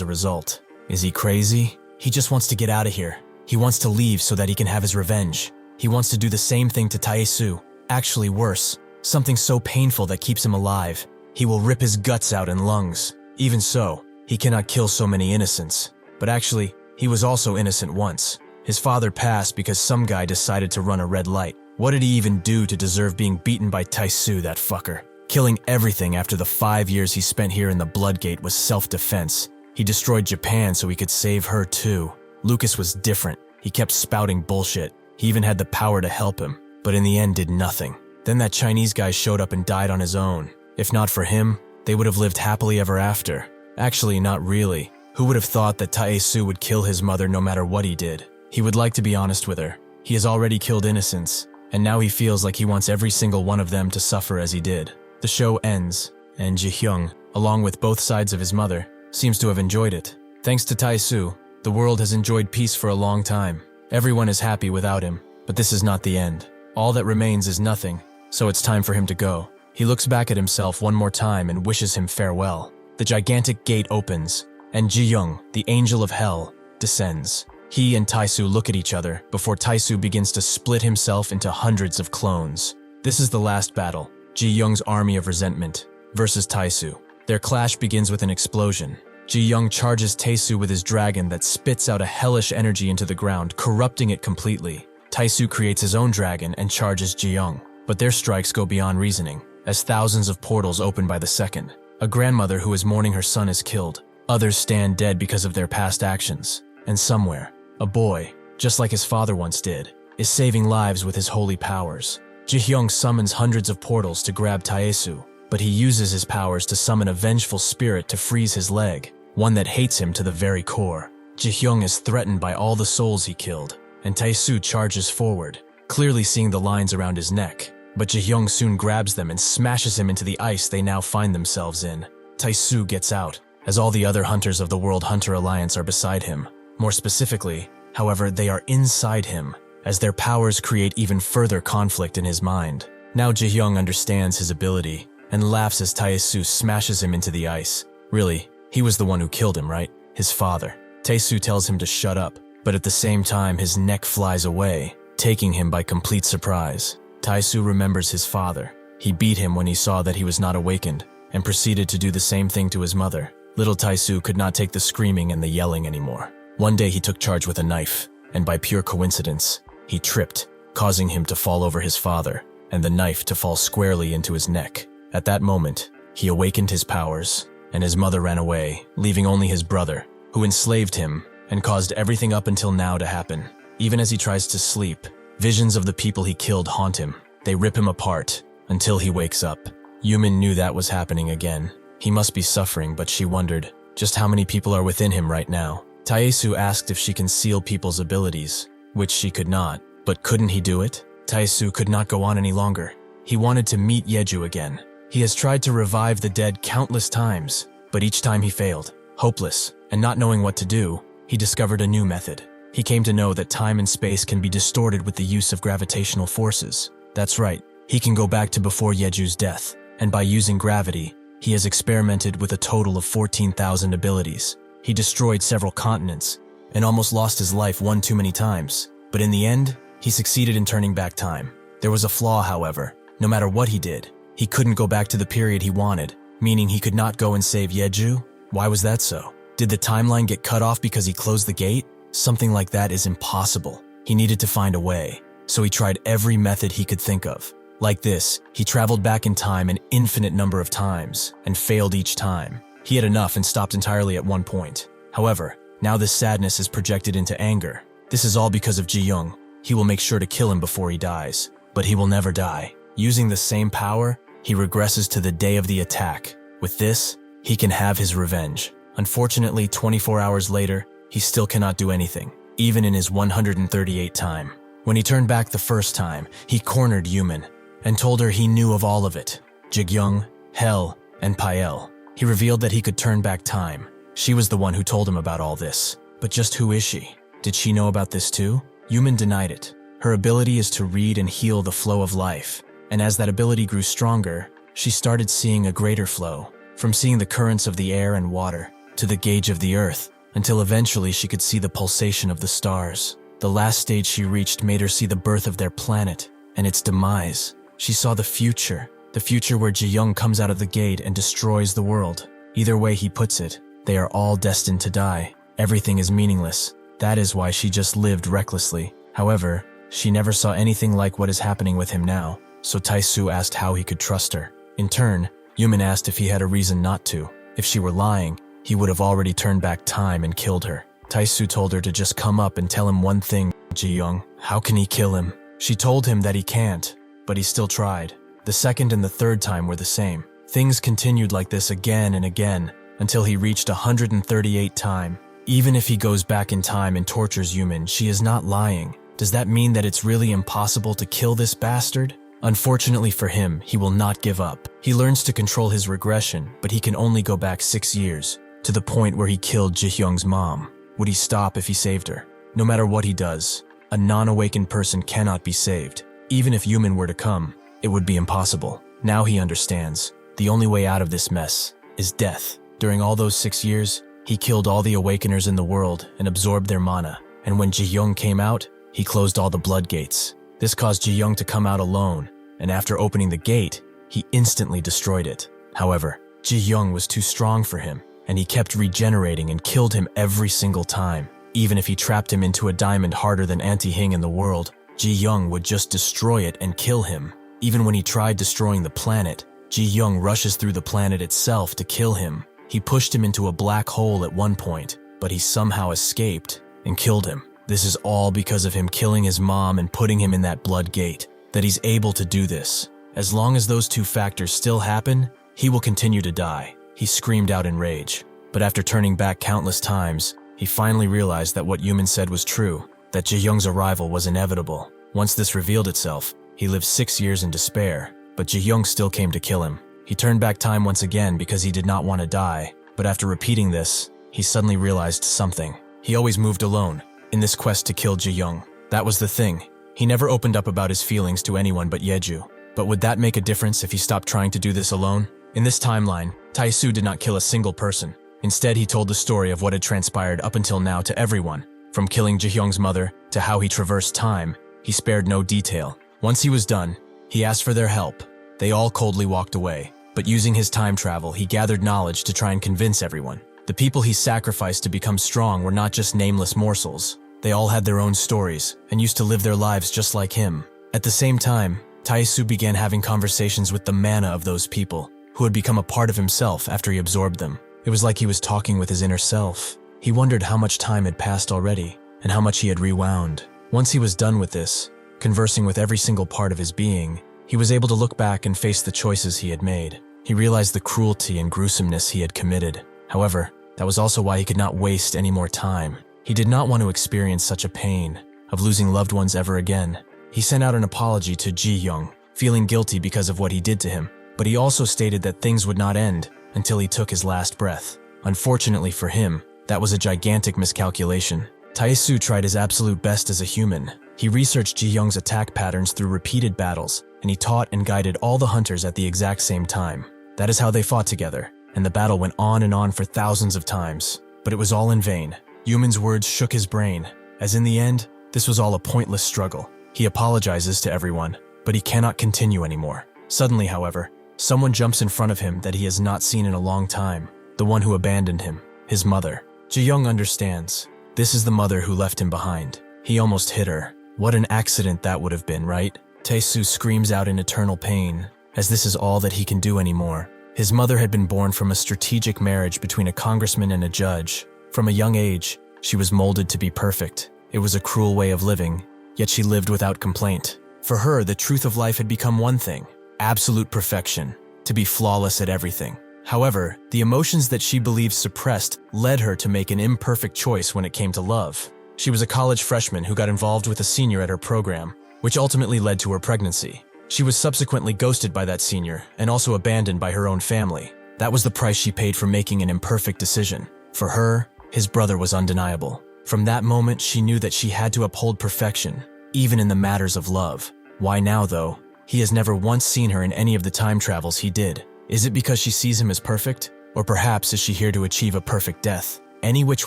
a result. Is he crazy? He just wants to get out of here. He wants to leave so that he can have his revenge. He wants to do the same thing to Tae-soo, actually worse, something so painful that keeps him alive. He will rip his guts out and lungs. Even so, he cannot kill so many innocents. But actually, he was also innocent once. His father passed because some guy decided to run a red light. What did he even do to deserve being beaten by Tae-soo, that fucker? Killing everything after the 5 years he spent here in the Bloodgate was self-defense. He destroyed Japan so he could save her too. Lucas was different. He kept spouting bullshit. He even had the power to help him, but in the end did nothing. Then that Chinese guy showed up and died on his own. If not for him, they would have lived happily ever after. Actually, not really. Who would have thought that Tae-soo would kill his mother no matter what he did? He would like to be honest with her. He has already killed innocents, and now he feels like he wants every single one of them to suffer as he did. The show ends, and Jihyoung, along with both sides of his mother, seems to have enjoyed it. Thanks to Tae-soo, the world has enjoyed peace for a long time. Everyone is happy without him, but this is not the end. All that remains is nothing, so it's time for him to go. He looks back at himself one more time and wishes him farewell. The gigantic gate opens, and Jihyoung, the angel of hell, descends. He and Tae-soo look at each other before Tae-soo begins to split himself into hundreds of clones. This is the last battle, Jihyoung's army of resentment versus Tae-soo. Their clash begins with an explosion. Jihyoung charges Tae-soo with his dragon that spits out a hellish energy into the ground, corrupting it completely. Tae-soo creates his own dragon and charges Jihyoung, but their strikes go beyond reasoning, as thousands of portals open by the second. A grandmother who is mourning her son is killed. Others stand dead because of their past actions. And somewhere, a boy, just like his father once did, is saving lives with his holy powers. Jihyoung summons hundreds of portals to grab Tae-soo, but he uses his powers to summon a vengeful spirit to freeze his leg, one that hates him to the very core. Jihyoung is threatened by all the souls he killed, and Tae-soo charges forward, clearly seeing the lines around his neck. But Jihyoung soon grabs them and smashes him into the ice they now find themselves in. Tae-soo gets out, as all the other hunters of the World Hunter Alliance are beside him. More specifically, however, they are inside him, as their powers create even further conflict in his mind. Now Jihyoung understands his ability, and laughs as Tae-soo smashes him into the ice. Really, he was the one who killed him, right? His father. Tae-soo tells him to shut up, but at the same time his neck flies away, taking him by complete surprise. Tae-soo remembers his father. He beat him when he saw that he was not awakened, and proceeded to do the same thing to his mother. Little Tae-soo could not take the screaming and the yelling anymore. One day he took charge with a knife, and by pure coincidence, he tripped, causing him to fall over his father, and the knife to fall squarely into his neck. At that moment, he awakened his powers, and his mother ran away, leaving only his brother, who enslaved him and caused everything up until now to happen. Even as he tries to sleep, visions of the people he killed haunt him. They rip him apart until he wakes up. Yumin knew that was happening again. He must be suffering, but she wondered just how many people are within him right now. Taesu asked if she can seal people's abilities, which she could not. But couldn't he do it? Taesu could not go on any longer. He wanted to meet Yeju again. He has tried to revive the dead countless times, but each time he failed. Hopeless, and not knowing what to do, he discovered a new method. He came to know that time and space can be distorted with the use of gravitational forces. That's right, he can go back to before Yeju's death, and by using gravity, he has experimented with a total of 14,000 abilities. He destroyed several continents, and almost lost his life one too many times. But in the end, he succeeded in turning back time. There was a flaw, however. No matter what he did, he couldn't go back to the period he wanted, meaning he could not go and save Yeju. Why was that so? Did the timeline get cut off because he closed the gate? Something like that is impossible. He needed to find a way, so he tried every method he could think of. Like this, he traveled back in time an infinite number of times, and failed each time. He had enough and stopped entirely at one point. However, now this sadness is projected into anger. This is all because of Jihyoung. He will make sure to kill him before he dies, but he will never die. Using the same power, he regresses to the day of the attack. With this, he can have his revenge. Unfortunately, 24 hours later, he still cannot do anything, even in his 138th time. When he turned back the first time, he cornered Yumin and told her he knew of all of it. Jihyoung, Hell, and Pael. He revealed that he could turn back time. She was the one who told him about all this. But just who is she? Did she know about this too? Yumin denied it. Her ability is to read and heal the flow of life. And as that ability grew stronger, she started seeing a greater flow. From seeing the currents of the air and water, to the gauge of the earth, until eventually she could see the pulsation of the stars. The last stage she reached made her see the birth of their planet, and its demise. She saw the future where Jihyoung comes out of the gate and destroys the world. Either way he puts it, they are all destined to die. Everything is meaningless. That is why she just lived recklessly. However, she never saw anything like what is happening with him now, so Taesu asked how he could trust her. In turn, Yumin asked if he had a reason not to. If she were lying, he would have already turned back time and killed her. Taesu told her to just come up and tell him one thing. Jihyoung, how can he kill him? She told him that he can't, but he still tried. The second and the third time were the same. Things continued like this again and again, until he reached 138th time. Even if he goes back in time and tortures Yumin, she is not lying. Does that mean that it's really impossible to kill this bastard? Unfortunately for him, he will not give up. He learns to control his regression, but he can only go back 6 years, to the point where he killed Jihyoung's mom. Would he stop if he saved her? No matter what he does, a non-awakened person cannot be saved. Even if Yumin were to come, it would be impossible. Now he understands. The only way out of this mess is death. During all those 6 years, he killed all the awakeners in the world and absorbed their mana. And when Jihyoung came out, he closed all the blood gates. This caused Jihyoung to come out alone, and after opening the gate, he instantly destroyed it. However, Jihyoung was too strong for him, and he kept regenerating and killed him every single time. Even if he trapped him into a diamond harder than Anti-Hing in the world, Jihyoung would just destroy it and kill him. Even when he tried destroying the planet, Jihyoung rushes through the planet itself to kill him. He pushed him into a black hole at one point, but he somehow escaped and killed him. This is all because of him killing his mom and putting him in that blood gate, that he's able to do this. As long as those two factors still happen, he will continue to die. He screamed out in rage. But after turning back countless times, he finally realized that what Yumin said was true, that Jihyoung's arrival was inevitable. Once this revealed itself, he lived 6 years in despair, but Jihyoung still came to kill him. He turned back time once again because he did not want to die, but after repeating this, he suddenly realized something. He always moved alone, in this quest to kill Jihyoung. That was the thing. He never opened up about his feelings to anyone but Yeju. But would that make a difference if he stopped trying to do this alone? In this timeline, Taesu did not kill a single person. Instead, he told the story of what had transpired up until now to everyone. From killing Jihyoung's mother to how he traversed time, he spared no detail. Once he was done, he asked for their help. They all coldly walked away. But using his time travel, he gathered knowledge to try and convince everyone. The people he sacrificed to become strong were not just nameless morsels. They all had their own stories and used to live their lives just like him. At the same time, Taesu began having conversations with the mana of those people, who had become a part of himself after he absorbed them. It was like he was talking with his inner self. He wondered how much time had passed already, and how much he had rewound. Once he was done with this, conversing with every single part of his being, he was able to look back and face the choices he had made. He realized the cruelty and gruesomeness he had committed. However, that was also why he could not waste any more time. He did not want to experience such a pain of losing loved ones ever again. He sent out an apology to Jihyoung, feeling guilty because of what he did to him, but he also stated that things would not end until he took his last breath. Unfortunately for him, that was a gigantic miscalculation. Taesu tried his absolute best as a human. He researched Jihyoung's attack patterns through repeated battles, and he taught and guided all the hunters at the exact same time. That is how they fought together, and the battle went on and on for thousands of times. But it was all in vain. Yuman's words shook his brain, as in the end, this was all a pointless struggle. He apologizes to everyone, but he cannot continue anymore. Suddenly, however, someone jumps in front of him that he has not seen in a long time, the one who abandoned him, his mother. Jihyoung understands. This is the mother who left him behind. He almost hit her. What an accident that would have been, right? Taesu screams out in eternal pain, as this is all that he can do anymore. His mother had been born from a strategic marriage between a congressman and a judge. From a young age, she was molded to be perfect. It was a cruel way of living, yet she lived without complaint. For her, the truth of life had become one thing: absolute perfection, to be flawless at everything. However, the emotions that she believed suppressed led her to make an imperfect choice when it came to love. She was a college freshman who got involved with a senior at her program, which ultimately led to her pregnancy. She was subsequently ghosted by that senior and also abandoned by her own family. That was the price she paid for making an imperfect decision. For her, his brother was undeniable. From that moment, she knew that she had to uphold perfection, even in the matters of love. Why now, though? He has never once seen her in any of the time travels he did. Is it because she sees him as perfect? Or perhaps is she here to achieve a perfect death? Any which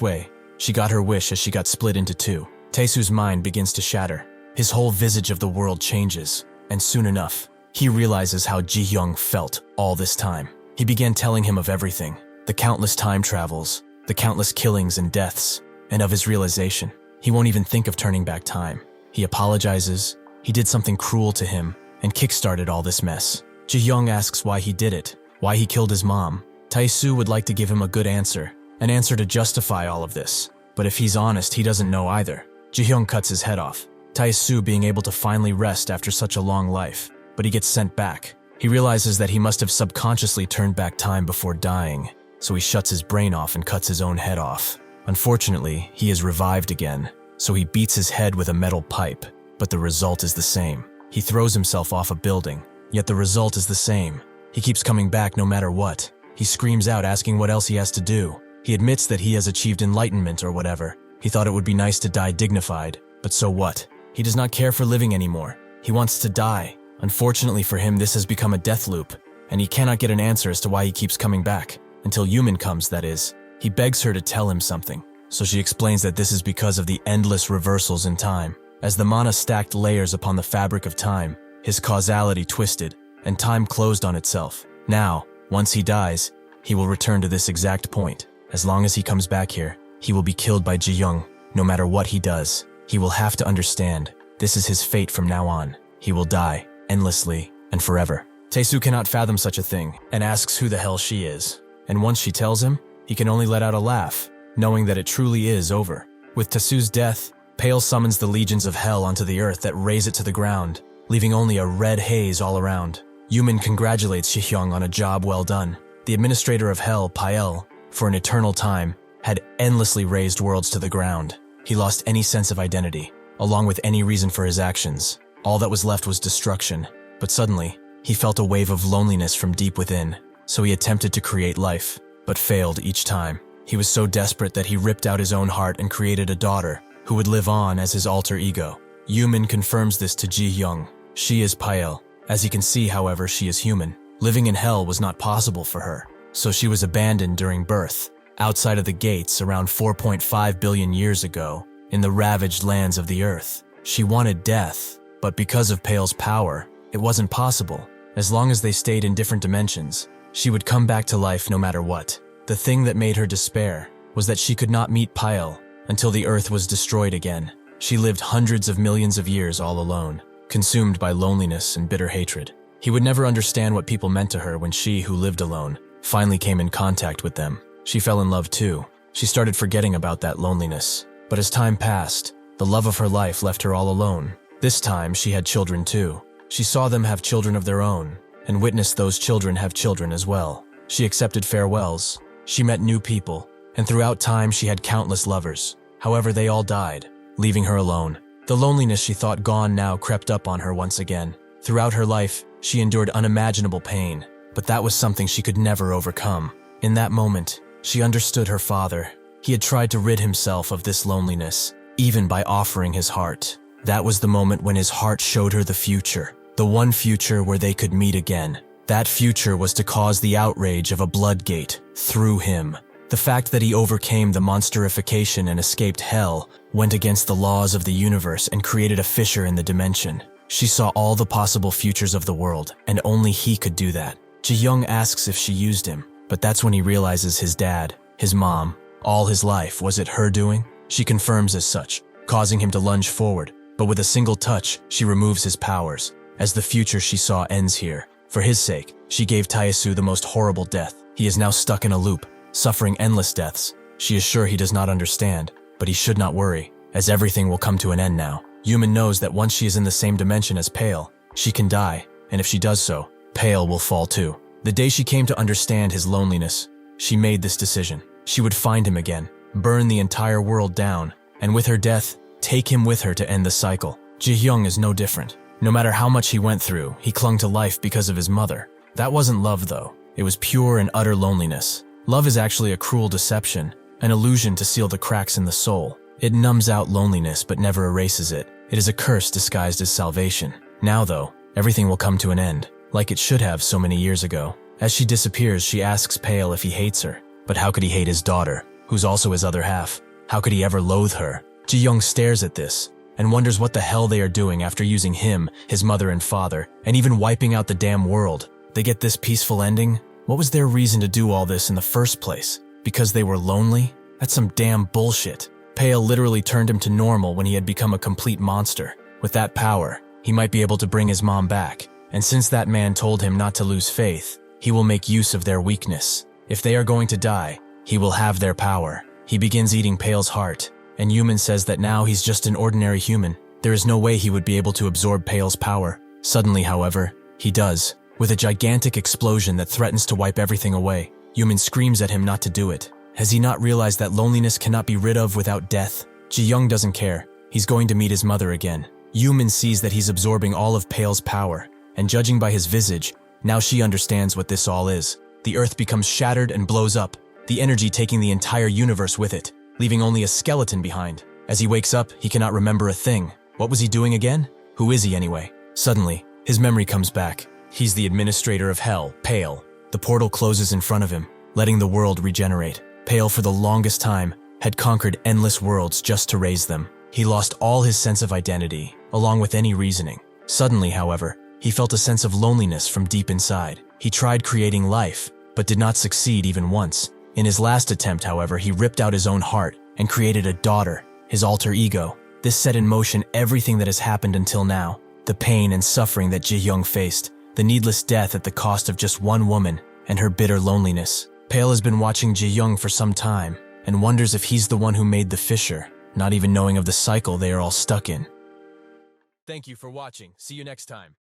way, she got her wish as she got split into two. Taesu's mind begins to shatter. His whole visage of the world changes, and soon enough, he realizes how Jihyoung felt all this time. He began telling him of everything, the countless time travels, the countless killings and deaths, and of his realization. He won't even think of turning back time. He apologizes, he did something cruel to him, and kickstarted all this mess. Jihyoung asks why he did it, why he killed his mom. Taesu would like to give him a good answer, an answer to justify all of this. But if he's honest, he doesn't know either. Jihyoung cuts his head off, Taesu being able to finally rest after such a long life, but he gets sent back. He realizes that he must have subconsciously turned back time before dying, so he shuts his brain off and cuts his own head off. Unfortunately, he is revived again, so he beats his head with a metal pipe, but the result is the same. He throws himself off a building, yet the result is the same. He keeps coming back no matter what. He screams out asking what else he has to do. He admits that he has achieved enlightenment or whatever. He thought it would be nice to die dignified, but so what? He does not care for living anymore. He wants to die. Unfortunately for him, this has become a death loop, and he cannot get an answer as to why he keeps coming back. Until Yuman comes, that is. He begs her to tell him something, so she explains that this is because of the endless reversals in time. As the mana stacked layers upon the fabric of time, his causality twisted, and time closed on itself. Now, once he dies, he will return to this exact point. As long as he comes back here, he will be killed by Jihyoung. No matter what he does, he will have to understand this is his fate from now on. He will die, endlessly, and forever. Taesu cannot fathom such a thing, and asks who the hell she is. And once she tells him, he can only let out a laugh, knowing that it truly is over. With Taesu's death, Pale summons the legions of hell onto the earth that raze it to the ground, leaving only a red haze all around. Yuman congratulates Jihyoung on a job well done. The administrator of hell, Pael, for an eternal time, had endlessly razed worlds to the ground. He lost any sense of identity, along with any reason for his actions. All that was left was destruction. But suddenly, he felt a wave of loneliness from deep within, so he attempted to create life, but failed each time. He was so desperate that he ripped out his own heart and created a daughter, who would live on as his alter ego. Yuman confirms this to Jihyoung. She is Pael. As he can see, however, she is human. Living in hell was not possible for her, so she was abandoned during birth, outside of the gates around 4.5 billion years ago, in the ravaged lands of the earth. She wanted death, but because of Pael's power, it wasn't possible. As long as they stayed in different dimensions, she would come back to life no matter what. The thing that made her despair was that she could not meet Pyle until the earth was destroyed again. She lived hundreds of millions of years all alone, consumed by loneliness and bitter hatred. He would never understand what people meant to her when she, who lived alone, finally came in contact with them. She fell in love too. She started forgetting about that loneliness. But as time passed, the love of her life left her all alone. This time, she had children too. She saw them have children of their own, and witnessed those children have children as well. She accepted farewells. She met new people, and throughout time she had countless lovers. However, they all died, leaving her alone. The loneliness she thought gone now crept up on her once again. Throughout her life, she endured unimaginable pain, but that was something she could never overcome. In that moment, she understood her father. He had tried to rid himself of this loneliness, even by offering his heart. That was the moment when his heart showed her the future, the one future where they could meet again. That future was to cause the outrage of a bloodgate through him. The fact that he overcame the monsterification and escaped hell went against the laws of the universe and created a fissure in the dimension. She saw all the possible futures of the world, and only he could do that. Jihyoung asks if she used him, but that's when he realizes his dad, his mom, all his life, was it her doing? She confirms as such, causing him to lunge forward, but with a single touch, she removes his powers, as the future she saw ends here. For his sake, she gave Taesu the most horrible death. He is now stuck in a loop, suffering endless deaths. She is sure he does not understand, but he should not worry, as everything will come to an end now. Yumin knows that once she is in the same dimension as Pale, she can die, and if she does so, Pale will fall too. The day she came to understand his loneliness, she made this decision. She would find him again, burn the entire world down, and with her death, take him with her to end the cycle. Jihyoung is no different. No matter how much he went through, he clung to life because of his mother. That wasn't love though. It was pure and utter loneliness. Love is actually a cruel deception, an illusion to seal the cracks in the soul. It numbs out loneliness but never erases it. It is a curse disguised as salvation. Now though, everything will come to an end, like it should have so many years ago. As she disappears, she asks Pale if he hates her. But how could he hate his daughter, who's also his other half? How could he ever loathe her? Jihyoung stares at this, and wonders what the hell they are doing after using him, his mother and father, and even wiping out the damn world. They get this peaceful ending? What was their reason to do all this in the first place? Because they were lonely? That's some damn bullshit. Pale literally turned him to normal when he had become a complete monster. With that power, he might be able to bring his mom back, and since that man told him not to lose faith, he will make use of their weakness. If they are going to die, he will have their power. He begins eating Pale's heart, and Yumin says that now he's just an ordinary human. There is no way he would be able to absorb Pale's power. Suddenly, however, he does, with a gigantic explosion that threatens to wipe everything away. Yumin screams at him not to do it. Has he not realized that loneliness cannot be rid of without death? Jihyoung doesn't care. He's going to meet his mother again. Yumin sees that he's absorbing all of Pale's power, and judging by his visage, now she understands what this all is. The earth becomes shattered and blows up, the energy taking the entire universe with it, leaving only a skeleton behind. As he wakes up, he cannot remember a thing. What was he doing again? Who is he anyway? Suddenly, his memory comes back. He's the administrator of Hell, Pale. The portal closes in front of him, letting the world regenerate. Pale, for the longest time, had conquered endless worlds just to raise them. He lost all his sense of identity, along with any reasoning. Suddenly, however, he felt a sense of loneliness from deep inside. He tried creating life, but did not succeed even once. In his last attempt, however, he ripped out his own heart and created a daughter, his alter ego. This set in motion everything that has happened until now. The pain and suffering that Jihyoung faced, the needless death at the cost of just one woman, and her bitter loneliness. Pale has been watching Jihyoung for some time, and wonders if he's the one who made the fissure, not even knowing of the cycle they are all stuck in. Thank you for watching. See you next time.